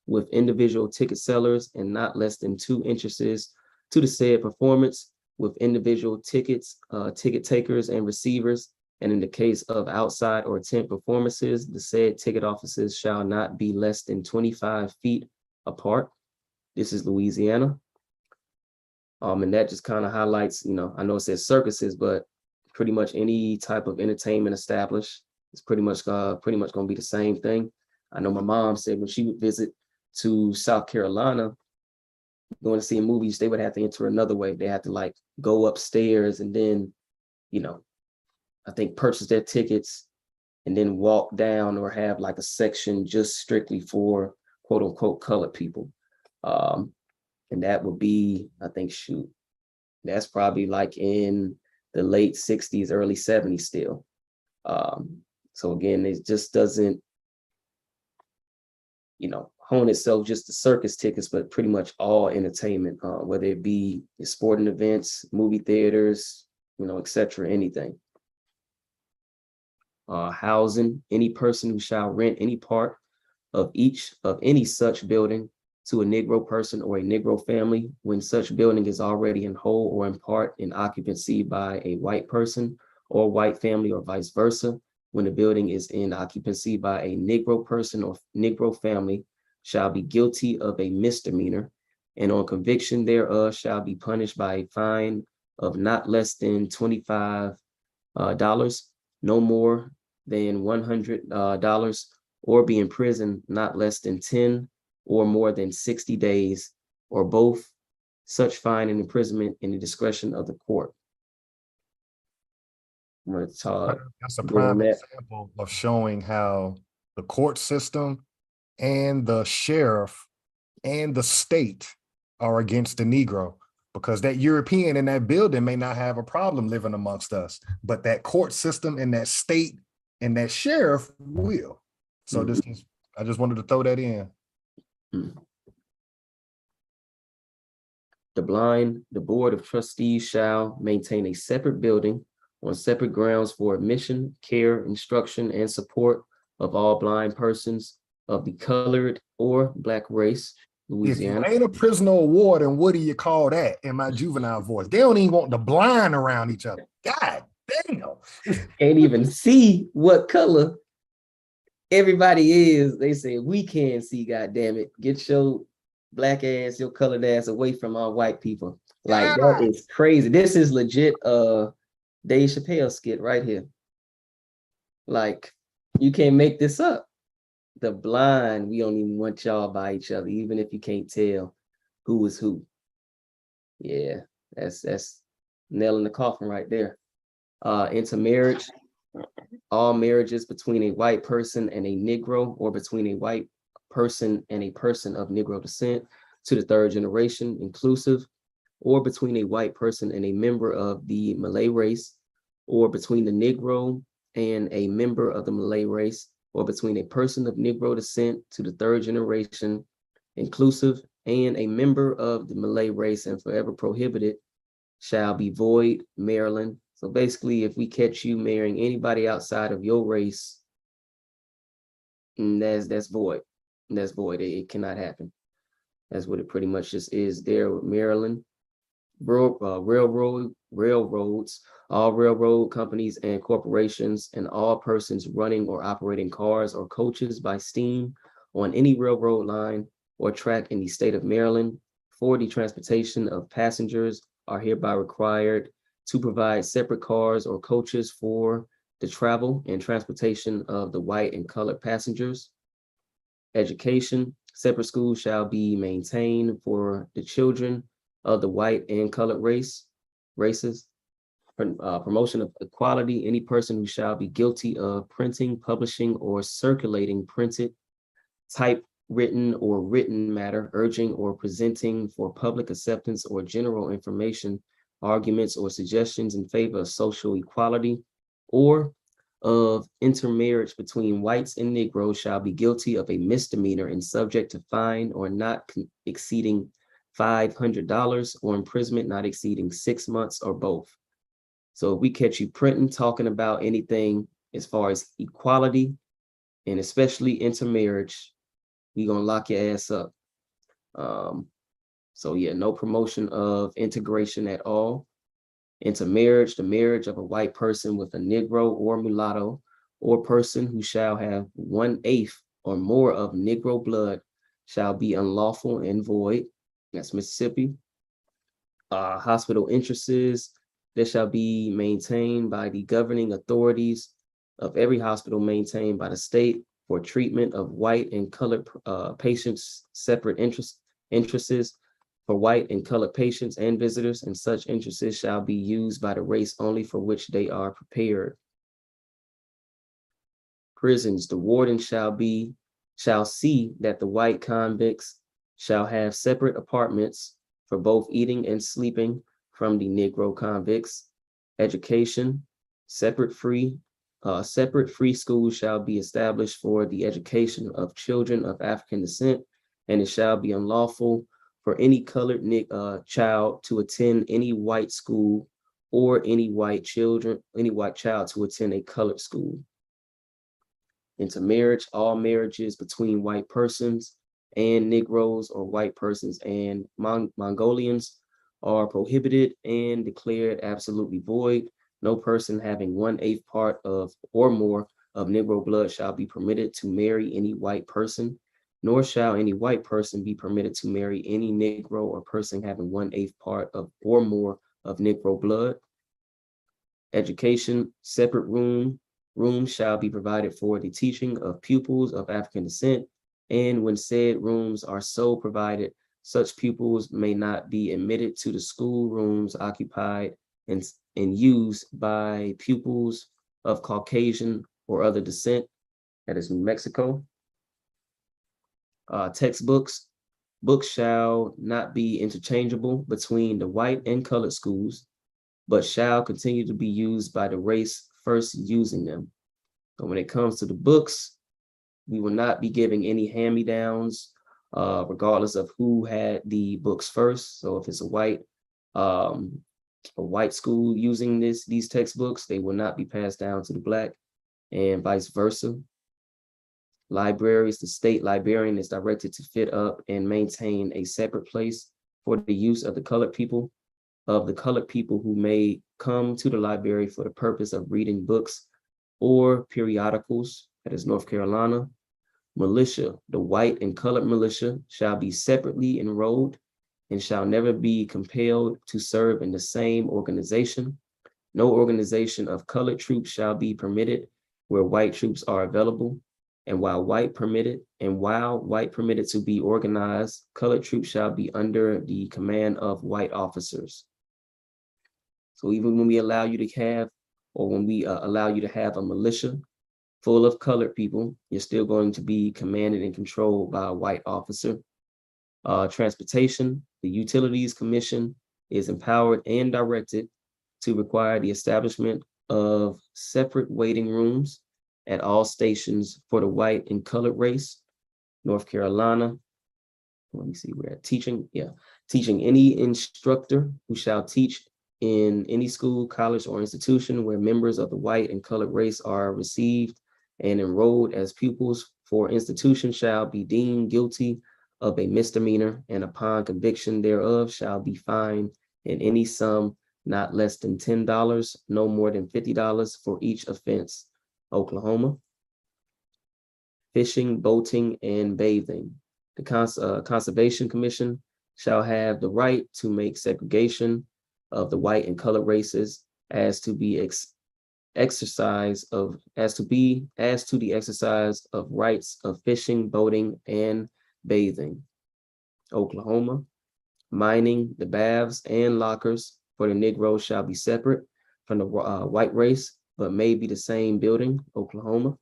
with individual ticket sellers, and not less than 2 entrances to the said performance with individual ticket takers and receivers. And in the case of outside or tent performances, the said ticket offices shall not be less than 25 feet apart. This is Louisiana. And that just kind of highlights, you know, I know it says circuses, but pretty much any type of entertainment established is pretty much going to be the same thing. I know my mom said when she would visit to South Carolina, going to see movies, they would have to enter another way. They had to like go upstairs and then, you know, I think purchase their tickets and then walk down, or have like a section just strictly for quote unquote colored people. And that would be, I think, that's probably like in the late 60s, early 70s still. So again, it just doesn't, you know, hone itself just to circus tickets, but pretty much all entertainment, whether it be sporting events, movie theaters, you know, et cetera, anything. Housing. Any person who shall rent any part of any such building to a Negro person or a Negro family when such building is already in whole or in part in occupancy by a white person or white family, or vice versa, when the building is in occupancy by a Negro person or Negro family, shall be guilty of a misdemeanor, and on conviction thereof shall be punished by a fine of not less than $25, no more than $100, or be in prison not less than 10 or more than 60 days, or both, such fine and imprisonment in the discretion of the court. That's a prime example of showing how the court system and the sheriff and the state are against the Negro, because that European in that building may not have a problem living amongst us, but that court system and that state and that sheriff will. So I just wanted to throw that in. The Board of Trustees shall maintain a separate building on separate grounds for admission, care, instruction, and support of all blind persons of the colored or Black race. Louisiana. If you ain't a prisoner of war, then what do you call that in my juvenile voice? They don't even want the blind around each other. God damn. Can't even see what color everybody is. They say we can't see, God damn it. Get your black ass, your colored ass away from our white people. Like that is crazy. This is legit Dave Chappelle skit right here. Like you can't make this up. The blind, we don't even want y'all by each other, even if you can't tell who is who. Yeah, that's nail in the coffin right there. Intermarriage, all marriages between a white person and a Negro, or between a white person and a person of Negro descent to the third generation inclusive, or between a white person and a member of the Malay race, or between the Negro and a member of the Malay race, or between a person of Negro descent to the third generation inclusive and a member of the Malay race and forever prohibited, shall be void, Maryland. So basically, if we catch you marrying anybody outside of your race, that's void. That's void. It cannot happen. That's what it pretty much just is there with Maryland. Railroads, all railroad companies and corporations, and all persons running or operating cars or coaches by steam on any railroad line or track in the state of Maryland for the transportation of passengers are hereby required to provide separate cars or coaches for the travel and transportation of the white and colored passengers. Education, separate schools shall be maintained for the children of the white and colored races. Promotion of equality, any person who shall be guilty of printing, publishing, or circulating printed, typewritten, or written matter, urging or presenting for public acceptance or general information, arguments or suggestions in favor of social equality, or of intermarriage between whites and Negroes shall be guilty of a misdemeanor and subject to fine or not exceeding $500 or imprisonment not exceeding 6 months or both. So if we catch you printing, talking about anything as far as equality and especially intermarriage, we gonna lock your ass up. So yeah, no promotion of integration at all. Intermarriage, the marriage of a white person with a Negro or mulatto, or person who shall have 1/8 or more of Negro blood shall be unlawful and void. That's Mississippi. Hospital interests, that shall be maintained by the governing authorities of every hospital maintained by the state for treatment of white and colored patients, separate interests for white and colored patients and visitors, and such interests shall be used by the race only for which they are prepared. Prisons, the warden shall see that the white convicts shall have separate apartments for both eating and sleeping from the Negro convicts. Education, separate free schools shall be established for the education of children of African descent, and it shall be unlawful for any colored child to attend any white school, or any white child to attend a colored school. Intermarriage, all marriages between white persons and Negroes or white persons and Mongolians are prohibited and declared absolutely void. No person having 1/8 part of or more of Negro blood shall be permitted to marry any white person, nor shall any white person be permitted to marry any Negro or person having 1/8 part of or more of Negro blood. Education, separate rooms shall be provided for the teaching of pupils of African descent, and when said rooms are so provided, such pupils may not be admitted to the school rooms occupied and used by pupils of Caucasian or other descent, that is New Mexico. Textbooks, books shall not be interchangeable between the white and colored schools, but shall continue to be used by the race first using them. So when it comes to the books, we will not be giving any hand-me-downs, regardless of who had the books first. So if it's a white school using these textbooks, they will not be passed down to the black, and vice versa. Libraries, the state librarian is directed to fit up and maintain a separate place for the use of the colored people who may come to the library for the purpose of reading books or periodicals, that is North Carolina. Militia, the white and colored militia shall be separately enrolled and shall never be compelled to serve in the same organization. No organization of colored troops shall be permitted where white troops are available. And while white permitted to be organized, colored troops shall be under the command of white officers. So even when we allow you to have, or when we allow you to have a militia full of colored people, you're still going to be commanded and controlled by a white officer. Transportation, the Utilities Commission is empowered and directed to require the establishment of separate waiting rooms at all stations for the white and colored race. North Carolina, let me see, we're at teaching any instructor who shall teach in any school, college, or institution where members of the white and colored race are received and enrolled as pupils for institution shall be deemed guilty of a misdemeanor, and upon conviction thereof shall be fined in any sum not less than $10, no more than $50 for each offense. Oklahoma. Fishing, boating, and bathing. The Conservation Commission shall have the right to make segregation of the white and colored races as to the exercise of rights of fishing, boating, and bathing. Oklahoma. Mining, the baths and lockers for the Negroes shall be separate from the white race, but may be the same building. Oklahoma.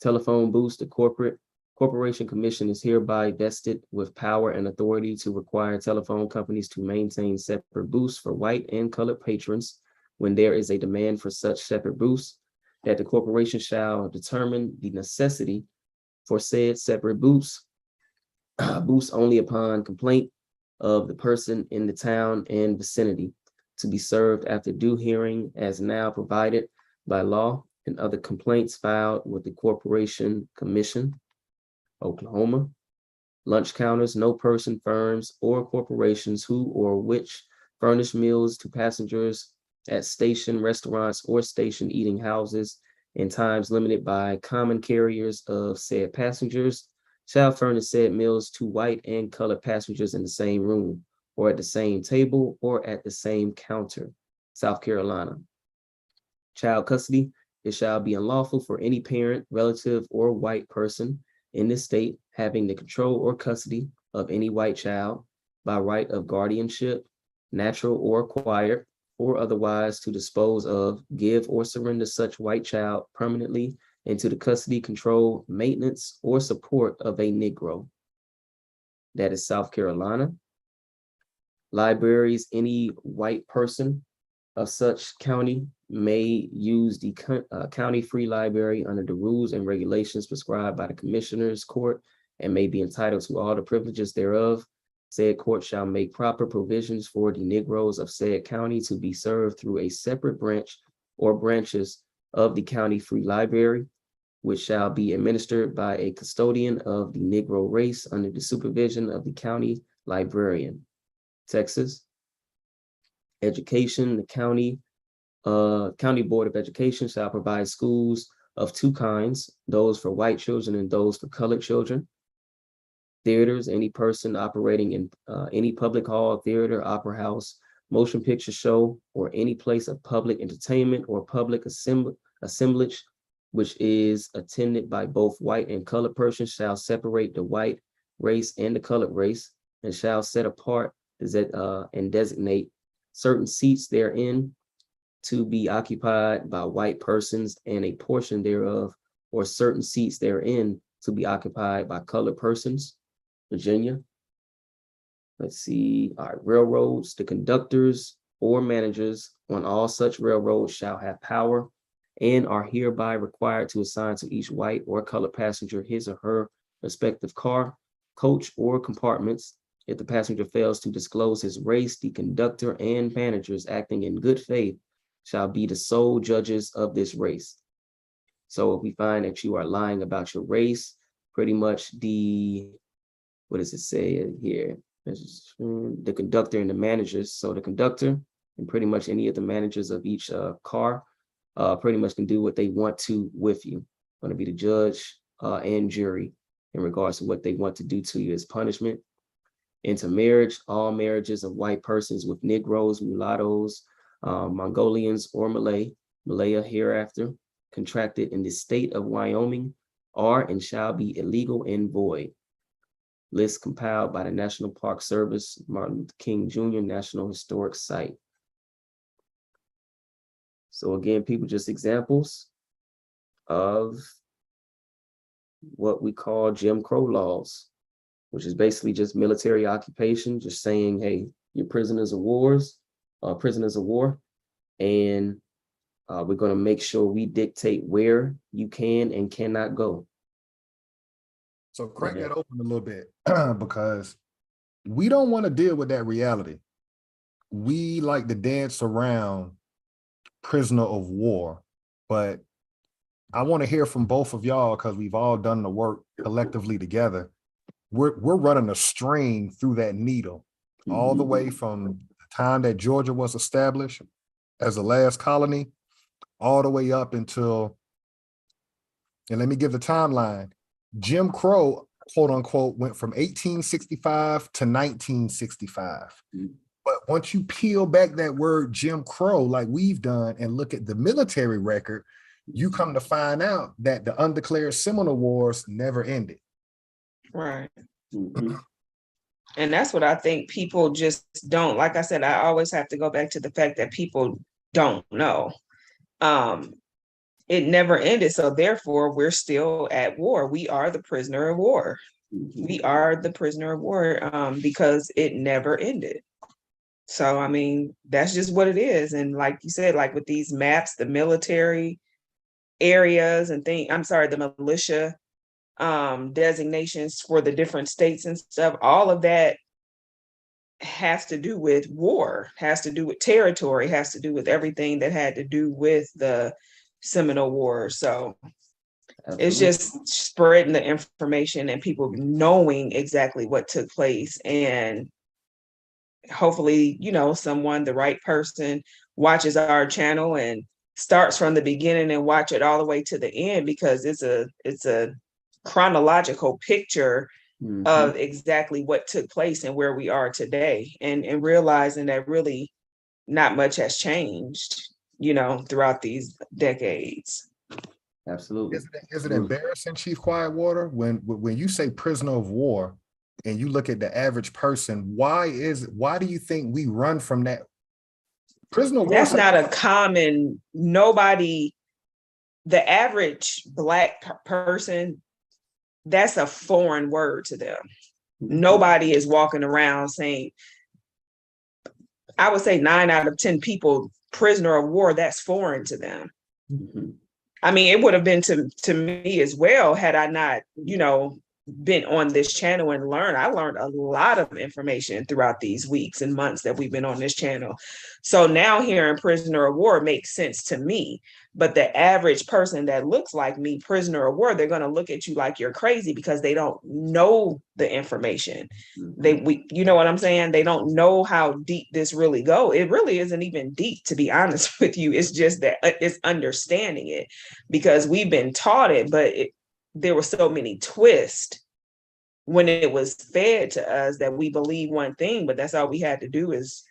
Telephone booths, the Corporation Commission is hereby vested with power and authority to require telephone companies to maintain separate booths for white and colored patrons when there is a demand for such separate booths, that the corporation shall determine the necessity for said separate booths only upon complaint of the person in the town and vicinity, to be served after due hearing as now provided by law, and other complaints filed with the Corporation Commission. Oklahoma. Lunch counters, no person, firms, or corporations who or which furnish meals to passengers at station restaurants or station eating houses in times limited by common carriers of said passengers shall furnish said meals to white and colored passengers in the same room, or at the same table, or at the same counter. South Carolina. Child custody. It shall be unlawful for any parent, relative, or white person in this state having the control or custody of any white child by right of guardianship, natural or acquired, or otherwise to dispose of, give, or surrender such white child permanently into the custody, control, maintenance, or support of a Negro. That is South Carolina. Libraries, any white person of such county may use the county free library under the rules and regulations prescribed by the Commissioner's Court and may be entitled to all the privileges thereof. Said court shall make proper provisions for the Negroes of said county to be served through a separate branch or branches of the county free library, which shall be administered by a custodian of the Negro race under the supervision of the county librarian. Texas. Education, the County Board of Education shall provide schools of two kinds, those for white children and those for colored children. Theaters, any person operating in any public hall, theater, opera house, motion picture show, or any place of public entertainment or public assemblage which is attended by both white and colored persons shall separate the white race and the colored race, and shall set apart and designate certain seats therein to be occupied by white persons, and a portion thereof or certain seats therein to be occupied by colored persons. Virginia. Let's see. All right. Railroads, the conductors or managers on all such railroads shall have power and are hereby required to assign to each white or colored passenger his or her respective car, coach, or compartments. If the passenger fails to disclose his race, the conductor and managers acting in good faith shall be the sole judges of this race. So if we find that you are lying about your race, pretty much what does it say here? The conductor and the managers. So the conductor and pretty much any of the managers of each car pretty much can do what they want to with you. Going to be the judge and jury in regards to what they want to do to you as punishment. Intermarriage, all marriages of white persons with Negroes, mulattoes, Mongolians, or Malaya hereafter, contracted in the state of Wyoming are and shall be illegal and void. List compiled by the National Park Service, Martin Luther King Jr. National Historic Site. So again, people, just examples of what we call Jim Crow laws, which is basically just military occupation, just saying, hey, you're prisoners of war, and we're going to make sure we dictate where you can and cannot go. So crack that open a little bit because we don't want to deal with that reality. We like to dance around prisoner of war, but I want to hear from both of y'all because we've all done the work collectively together. We're running a string through that needle all the way from the time that Georgia was established as the last colony, all the way up until, and let me give the timeline, Jim Crow, quote unquote, went from 1865 to 1965. But once you peel back that word Jim Crow, like we've done, and look at the military record, you come to find out that the undeclared Seminole Wars never ended. Right. And that's what I think people just don't, like I said, I always have to go back to the fact that people don't know. It never ended. So therefore, we're still at war. We are the prisoner of war. We are the prisoner of war because it never ended. So, I mean, that's just what it is. And like you said, like with these maps, the military areas and the militia designations for the different states and stuff, all of that has to do with war, has to do with territory, has to do with everything that had to do with the Seminole War. So it's just spreading the information and people knowing exactly what took place. And hopefully, you know, someone, the right person, watches our channel and starts from the beginning and watch it all the way to the end, because it's a chronological picture of exactly what took place and where we are today, and realizing that really not much has changed, you know, throughout these decades. Absolutely. Is it embarrassing, Chief Quietwater, when you say prisoner of war and you look at the average person, why do you think we run from that? Prisoner of war. That's not a common, the average Black person, that's a foreign word to them. Nobody is walking around saying, I would say 9 out of 10 people, prisoner of war, that's foreign to them. I mean, it would have been to me as well had I not, you know, been on this channel and learned. I learned a lot of information throughout these weeks and months that we've been on this channel. So now hearing prisoner of war makes sense to me. But the average person that looks like me, prisoner of war, they're going to look at you like you're crazy because they don't know the information. You know what I'm saying? They don't know how deep this really goes. It really isn't even deep, to be honest with you. It's just that it's understanding it, because we've been taught it, but there were so many twists when it was fed to us that we believe one thing, but that's all we had to do is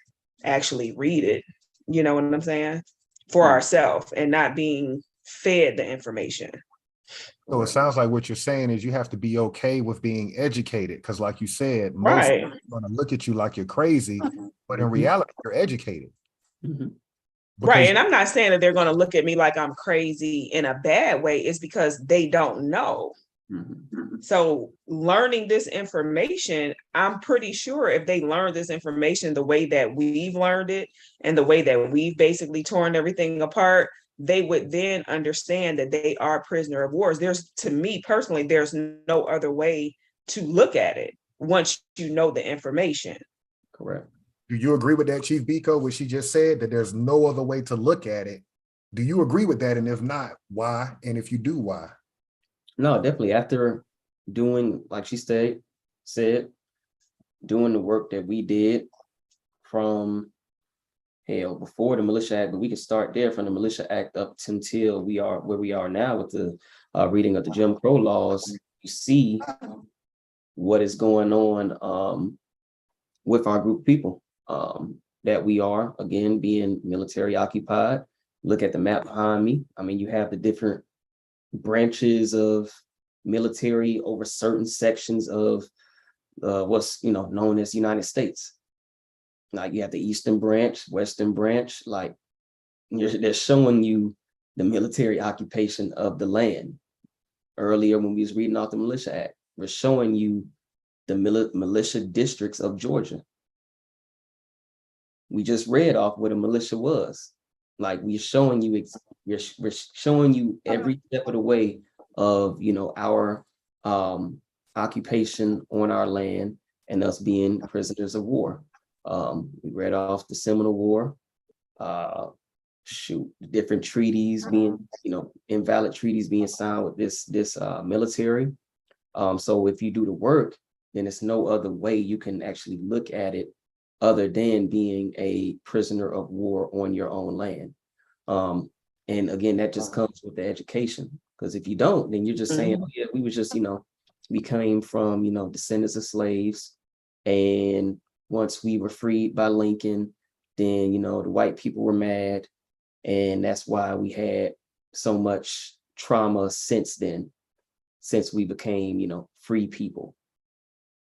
actually read it. You know what I'm saying? For ourselves, and not being fed the information. So it sounds like what you're saying is you have to be okay with being educated, because like you said, most people are going to look at you like you're crazy, but in reality, you're educated. Right. And I'm not saying that they're going to look at me like I'm crazy in a bad way. It's because they don't know. So learning this information, I'm pretty sure if they learn this information the way that we've learned it and the way that we've basically torn everything apart, they would then understand that they are prisoner of wars. To me personally, there's no other way to look at it once you know the information. Correct. Do you agree with that, Chief Biko, what she just said, that there's no other way to look at it? Do you agree with that? And if not, why? And if you do, why? No, definitely. After doing, like she said, doing the work that we did from hell, before the Militia Act, but we can start there from the Militia Act up until we are where we are now with the reading of the Jim Crow laws. You see what is going on with our group of people that we are, again, being military occupied. Look at the map behind me. I mean, you have the different branches of military over certain sections of what's known as United States. Like you have the Eastern Branch, Western Branch, like they're showing you the military occupation of the land. Earlier when we was reading off the Militia Act, we're showing you the militia districts of Georgia. We just read off what a militia was. Like we're showing you every step of the way of our occupation on our land and us being prisoners of war. We read off the Seminole War, different treaties being, invalid treaties being signed with this military. So if you do the work, then it's no other way you can actually look at it other than being a prisoner of war on your own land. And again, that just comes with the education, because if you don't, then you're just saying, oh, yeah, we was just, we came from, descendants of slaves. And once we were freed by Lincoln, then, the white people were mad. And that's why we had so much trauma since then, since we became, free people.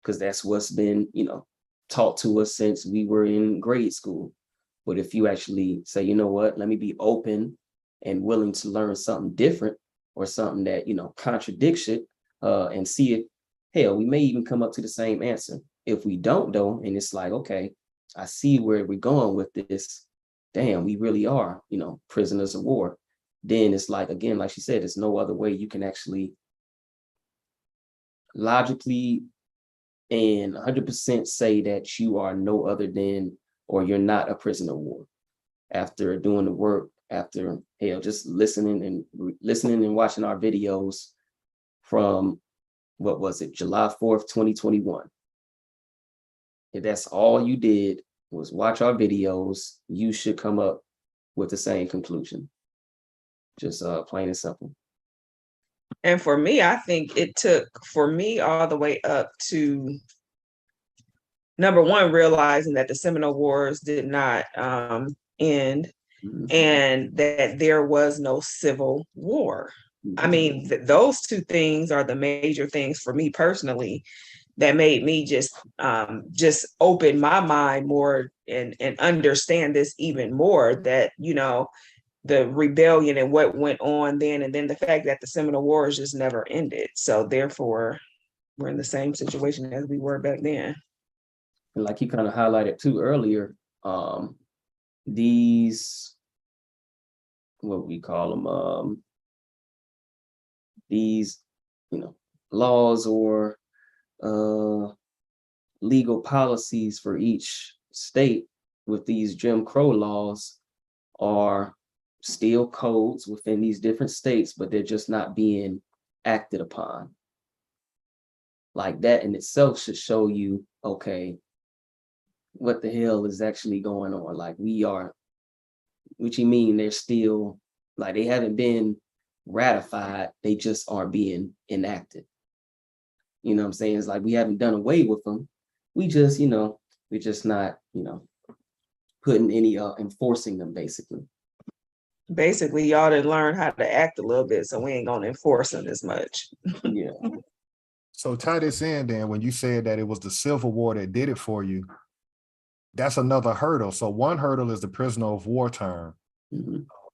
Because that's what's been, taught to us since we were in grade school. But if you actually say, you know what, let me be open and willing to learn something different or something that, contradicts it and see it, hell, we may even come up to the same answer. If we don't though, and it's like, okay, I see where we're going with this. Damn, we really are, prisoners of war. Then it's like, again, like she said, there's no other way you can actually logically and 100% say that you are no other than, or you're not a prisoner of war after doing the work, after just listening and watching our videos from, what was it, July 4th, 2021. If that's all you did was watch our videos, you should come up with the same conclusion. Just plain and simple. And for me, I think it took for me all the way up to number one, realizing that the Seminole Wars did not end and that there was no civil war. I mean, those two things are the major things for me personally that made me just open my mind more and understand this even more, that, the rebellion and what went on then, and then the fact that the Seminole Wars just never ended. So therefore, we're in the same situation as we were back then. And like you kind of highlighted too earlier, these, what we call them, these, laws or legal policies for each state with these Jim Crow laws are still codes within these different states, but they're just not being acted upon. Like that in itself should show you, okay, what the hell is actually going on? Like we are, what you mean they're still, like they haven't been ratified, they just are being enacted. You know what I'm saying? It's like we haven't done away with them. We just, we're just not, putting any, enforcing them basically. Basically, y'all didn't learn how to act a little bit, so we ain't gonna enforce them as much. Yeah. So tie this in then, when you said that it was the Civil War that did it for you, that's another hurdle. So one hurdle is the prisoner of war term,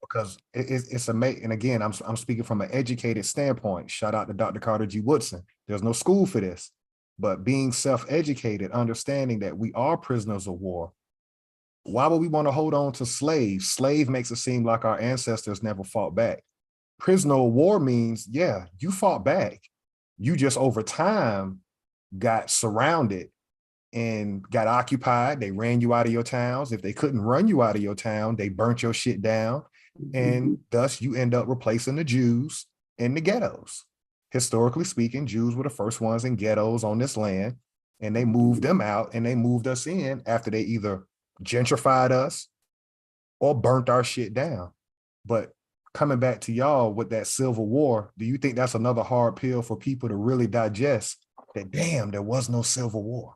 because it's amazing. And again, I'm speaking from an educated standpoint. Shout out to Dr. Carter G. Woodson. There's no school for this, but being self-educated, understanding that we are prisoners of war. Why would we want to hold on to slaves? Slave makes it seem like our ancestors never fought back. Prisoner of war means, yeah, you fought back. You just over time got surrounded and got occupied. They ran you out of your towns. If they couldn't run you out of your town, they burnt your shit down. And thus you end up replacing the Jews in the ghettos. Historically speaking, Jews were the first ones in ghettos on this land, and they moved them out and they moved us in after they either gentrified us or burnt our shit down. But coming back to y'all with that Civil War, do you think that's another hard pill for people to really digest, that damn, there was no Civil War?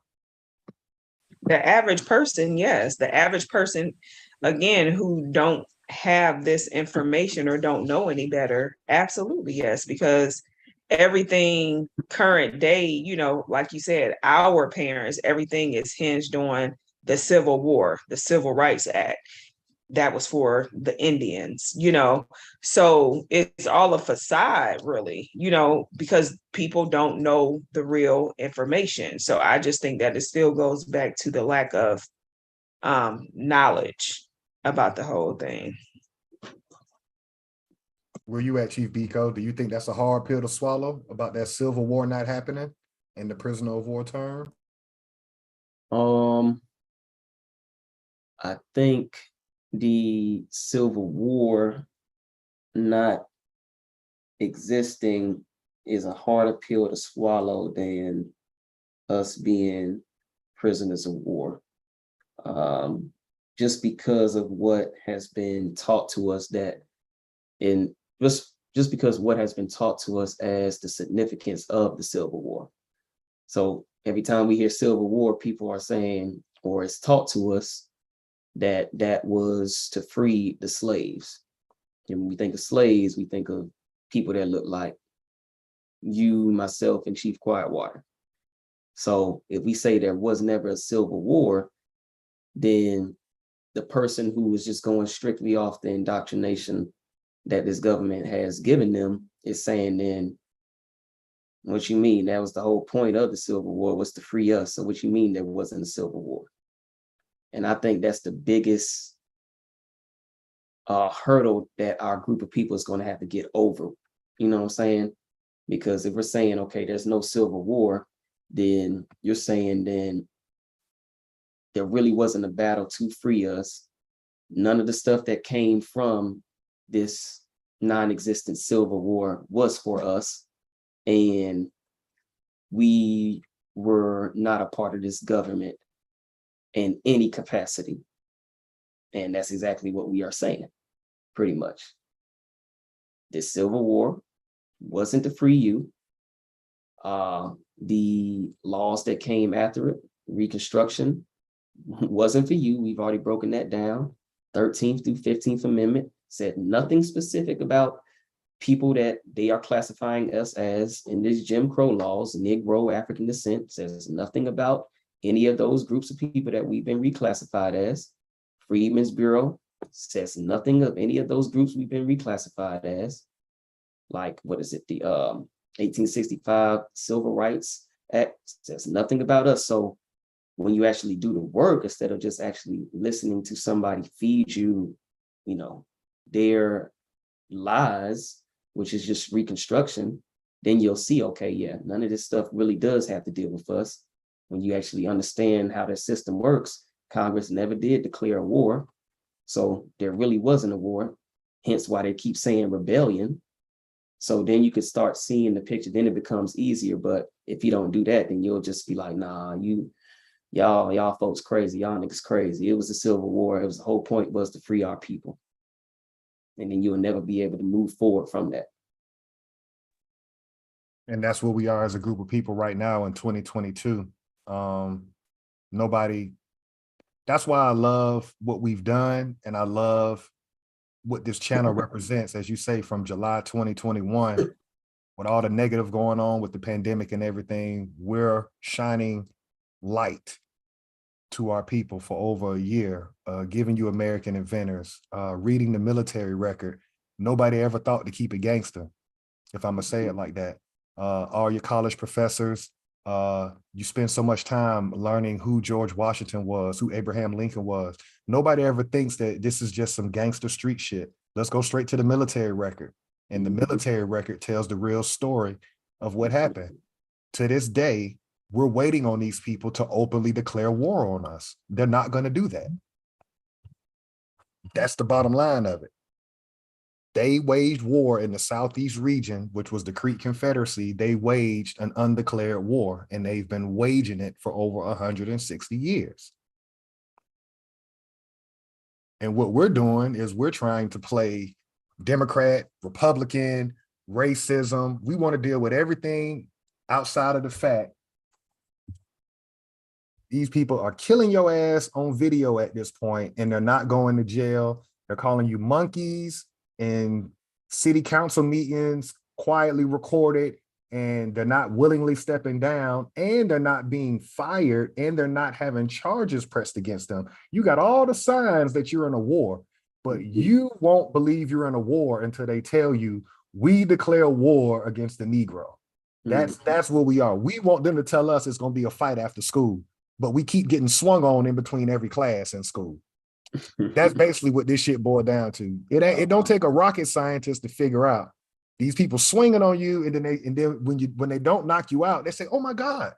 The average person, yes. The average person, again, who don't have this information or don't know any better, absolutely yes, because everything current day, you know, like you said, our parents, everything is hinged on the Civil War, the Civil Rights Act. That was for the Indians, you know. So it's all a facade, really, you know, because people don't know the real information. So I just think that it still goes back to the lack of knowledge about the whole thing. Where you at, Chief Biko? Do you think that's a hard pill to swallow about that Civil War not happening and the prisoner of war term? I think the Civil War not existing is a harder pill to swallow than us being prisoners of war. Just because of what has been taught to us, that in just because what has been taught to us as the significance of the Civil War. So every time we hear Civil War, people are saying, or it's taught to us, that that was to free the slaves. And when we think of slaves, we think of people that look like you, myself, and Chief Quietwater. So if we say there was never a Civil War, then the person who was just going strictly off the indoctrination that this government has given them is saying, then what you mean? That was the whole point of the Civil War, was to free us. So what you mean there wasn't a Civil War? And I think that's the biggest hurdle that our group of people is going to have to get over. You know what I'm saying? Because if we're saying, okay, there's no Civil War, then you're saying then there really wasn't a battle to free us. None of the stuff that came from this non-existent Civil War was for us. And we were not a part of this government in any capacity. And that's exactly what we are saying, pretty much. This Civil War wasn't to free you. The laws that came after it, Reconstruction, wasn't for you. We've already broken that down. 13th through 15th Amendment said nothing specific about people that they are classifying us as in this Jim Crow laws. Negro, African descent, says nothing about any of those groups of people that we've been reclassified as. Freedmen's Bureau says nothing of any of those groups we've been reclassified as. Like, what is it? The 1865 Civil Rights Act says nothing about us. So when you actually do the work, instead of just actually listening to somebody feed you, you know, their lies, which is just Reconstruction, then you'll see, okay, yeah, none of this stuff really does have to deal with us. When you actually understand how the system works, Congress never did declare a war. So there really wasn't a war, hence why they keep saying rebellion. So then you could start seeing the picture, then it becomes easier. But if you don't do that, then you'll just be like, nah, y'all folks crazy, y'all niggas crazy. It was a Civil War. It was the whole point was to free our people. And then you'll never be able to move forward from that. And that's where we are as a group of people right now in 2022. That's why I love what we've done, and I love what this channel represents, as you say, from July 2021, with all the negative going on with the pandemic and everything. We're shining light to our people for over a year, giving you American inventors, reading the military record. Nobody ever thought to keep it gangster, if I'm gonna say it like that. All your college professors, you spend so much time learning who George Washington was, who Abraham Lincoln was. Nobody ever thinks that this is just some gangster street shit. Let's go straight to the military record. And the military record tells the real story of what happened. To this day, we're waiting on these people to openly declare war on us. They're not going to do that. That's the bottom line of it. They waged war in the Southeast region, which was the Creek Confederacy. They waged an undeclared war, and they've been waging it for over 160 years. And what we're doing is we're trying to play Democrat, Republican, racism. We want to deal with everything outside of the fact these people are killing your ass on video at this point, and they're not going to jail. They're calling you monkeys in city council meetings, quietly recorded, and they're not willingly stepping down, and they're not being fired, and they're not having charges pressed against them. You got all the signs that you're in a war, but you won't believe you're in a war until they tell you, we declare war against the Negro. That's what we are. We want them to tell us it's going to be a fight after school, but we keep getting swung on in between every class in school. That's basically what this shit boiled down to. It don't take a rocket scientist to figure out these people swinging on you, and then when they don't knock you out, they say, "Oh my God."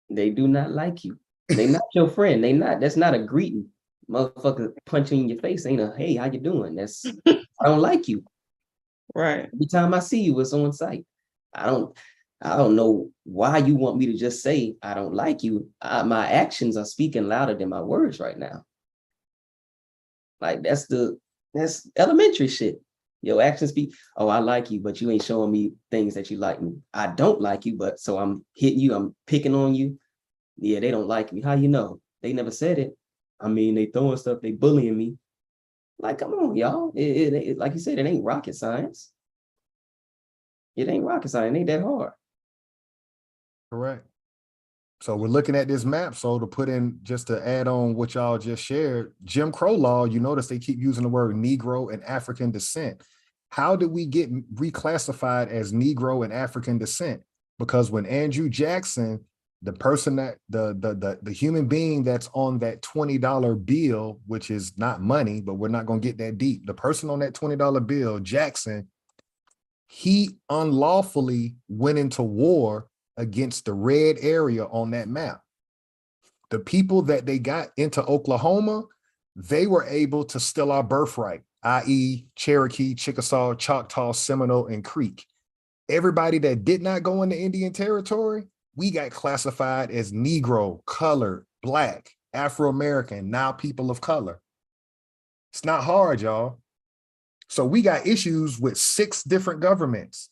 They do not like you. They not your friend. That's not a greeting. Motherfucker punching in your face ain't a, hey, how you doing? That's, I don't like you. Right. Every time I see you, it's on sight. I don't know why you want me to just say I don't like you. My actions are speaking louder than my words right now. Like that's elementary shit. Your actions speak. Oh, I like you, but you ain't showing me things that you like me. I don't like you, but so I'm hitting you. I'm picking on you. Yeah, they don't like me. How you know? They never said it. I mean, they throwing stuff. They bullying me. Like, come on, y'all. It like you said, it ain't rocket science. It ain't rocket science. It ain't that hard. Correct. So we're looking at this map. So to put in, just to add on what y'all just shared, Jim Crow law, you notice they keep using the word Negro and African descent. How did we get reclassified as Negro and African descent? Because when Andrew Jackson, the person that the human being that's on that $20 bill, which is not money, but we're not going to get that deep. The person on that $20 bill, Jackson, he unlawfully went into war against the red area on that map. The people that they got into Oklahoma, they were able to steal our birthright, i.e. Cherokee, Chickasaw, Choctaw, Seminole, and Creek. Everybody that did not go into Indian Territory, we got classified as Negro, colored, Black, Afro-American, now people of color. It's not hard, y'all. So we got issues with 6 different governments.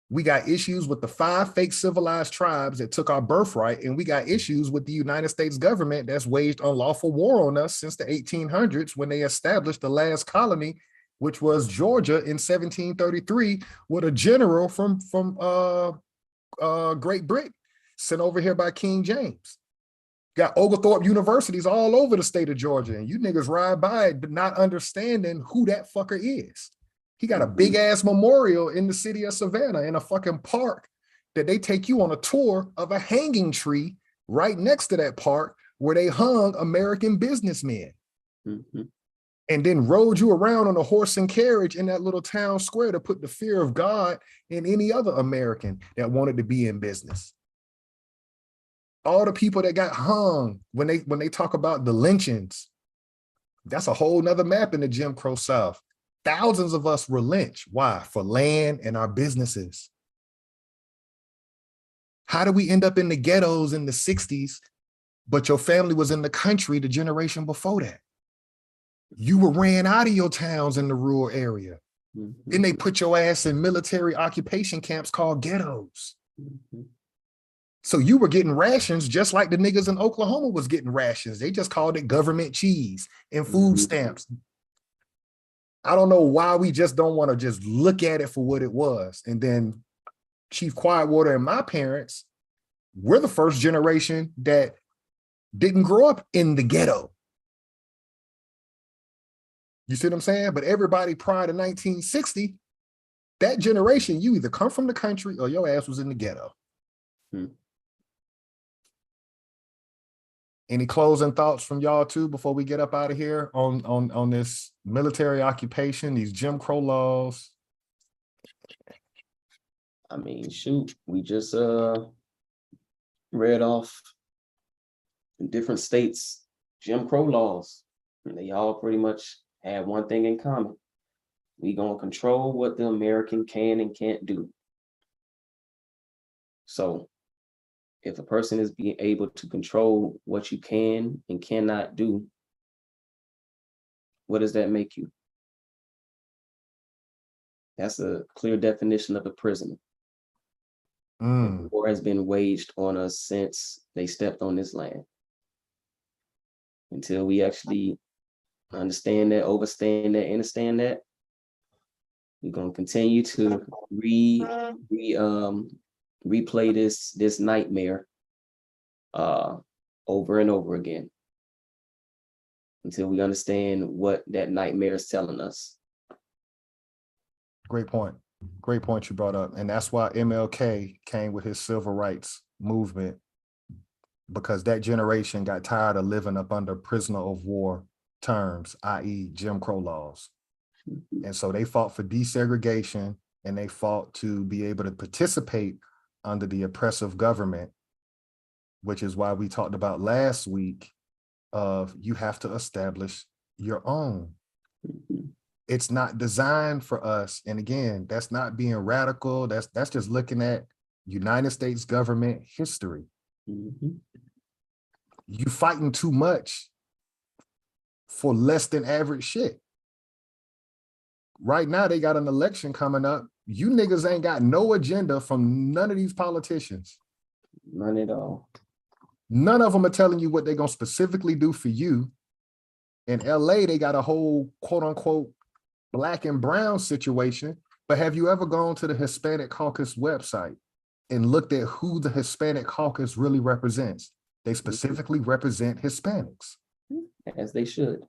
We got issues with the 5 fake civilized tribes that took our birthright, and we got issues with the United States government that's waged unlawful war on us since the 1800s when they established the last colony, which was Georgia in 1733, with a general from Great Britain sent over here by King James. Got Oglethorpe universities all over the state of Georgia, and you niggas ride by it not understanding who that fucker is. He got a big ass memorial in the city of Savannah in a fucking park that they take you on a tour of a hanging tree right next to that park where they hung American businessmen. And then rode you around on a horse and carriage in that little town square to put the fear of God in any other American that wanted to be in business. All the people that got hung when they talk about the lynchings, that's a whole nother map in the Jim Crow South. Thousands of us were lynched. Why? For land and our businesses. How do we end up in the ghettos in the 60s, but your family was in the country the generation before that? You were ran out of your towns in the rural area. Then they put your ass in military occupation camps called ghettos. So you were getting rations just like the niggas in Oklahoma was getting rations. They just called it government cheese and food stamps. I don't know why we just don't want to just look at it for what it was. And then Chief Quietwater and my parents, we're the first generation that didn't grow up in the ghetto. You see what I'm saying? But everybody prior to 1960, that generation, you either come from the country or your ass was in the ghetto. Any closing thoughts from y'all too before we get up out of here on this military occupation, these Jim Crow laws? I mean, shoot, we just read off in different states Jim Crow laws, and they all pretty much have one thing in common. We gonna control what the American can and can't do. So if a person is being able to control what you can and cannot do, what does that make you? That's a clear definition of a prisoner. The war has been waged on us since they stepped on this land. Until we actually understand that, understand that, we're gonna continue to replay this nightmare over and over again until we understand what that nightmare is telling us. Great point. Great point you brought up. And that's why MLK came with his civil rights movement, because that generation got tired of living up under prisoner of war terms, i.e. Jim Crow laws. And so they fought for desegregation, and they fought to be able to participate under the oppressive government, which is why we talked about last week of you have to establish your own. It's not designed for us. And again, that's not being radical. That's just looking at United States government history. You fighting too much for less than average shit. Right now, they got an election coming up. You niggas ain't got no agenda from none of these politicians. None at all. None of them are telling you what they're going to specifically do for you. In LA, they got a whole quote unquote black and brown situation. But have you ever gone to the Hispanic Caucus website and looked at who the Hispanic Caucus really represents? They specifically represent Hispanics. As they should.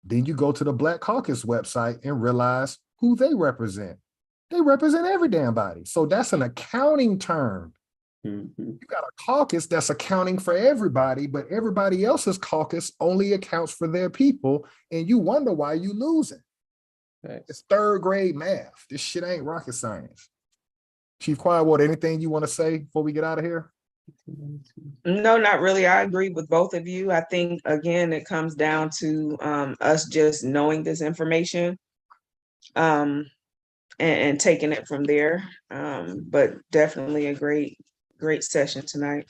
Then you go to the Black Caucus website and realize who they represent. They represent every damn body. So that's an accounting term. You got a caucus that's accounting for everybody, but everybody else's caucus only accounts for their people, and you wonder why you losing. Thanks. It's third grade math. This shit ain't rocket science. Chief Quietwater, anything you want to say before we get out of here? No, not really. I agree with both of you. I think, again, it comes down to us just knowing this information and taking it from there. But definitely a great session tonight.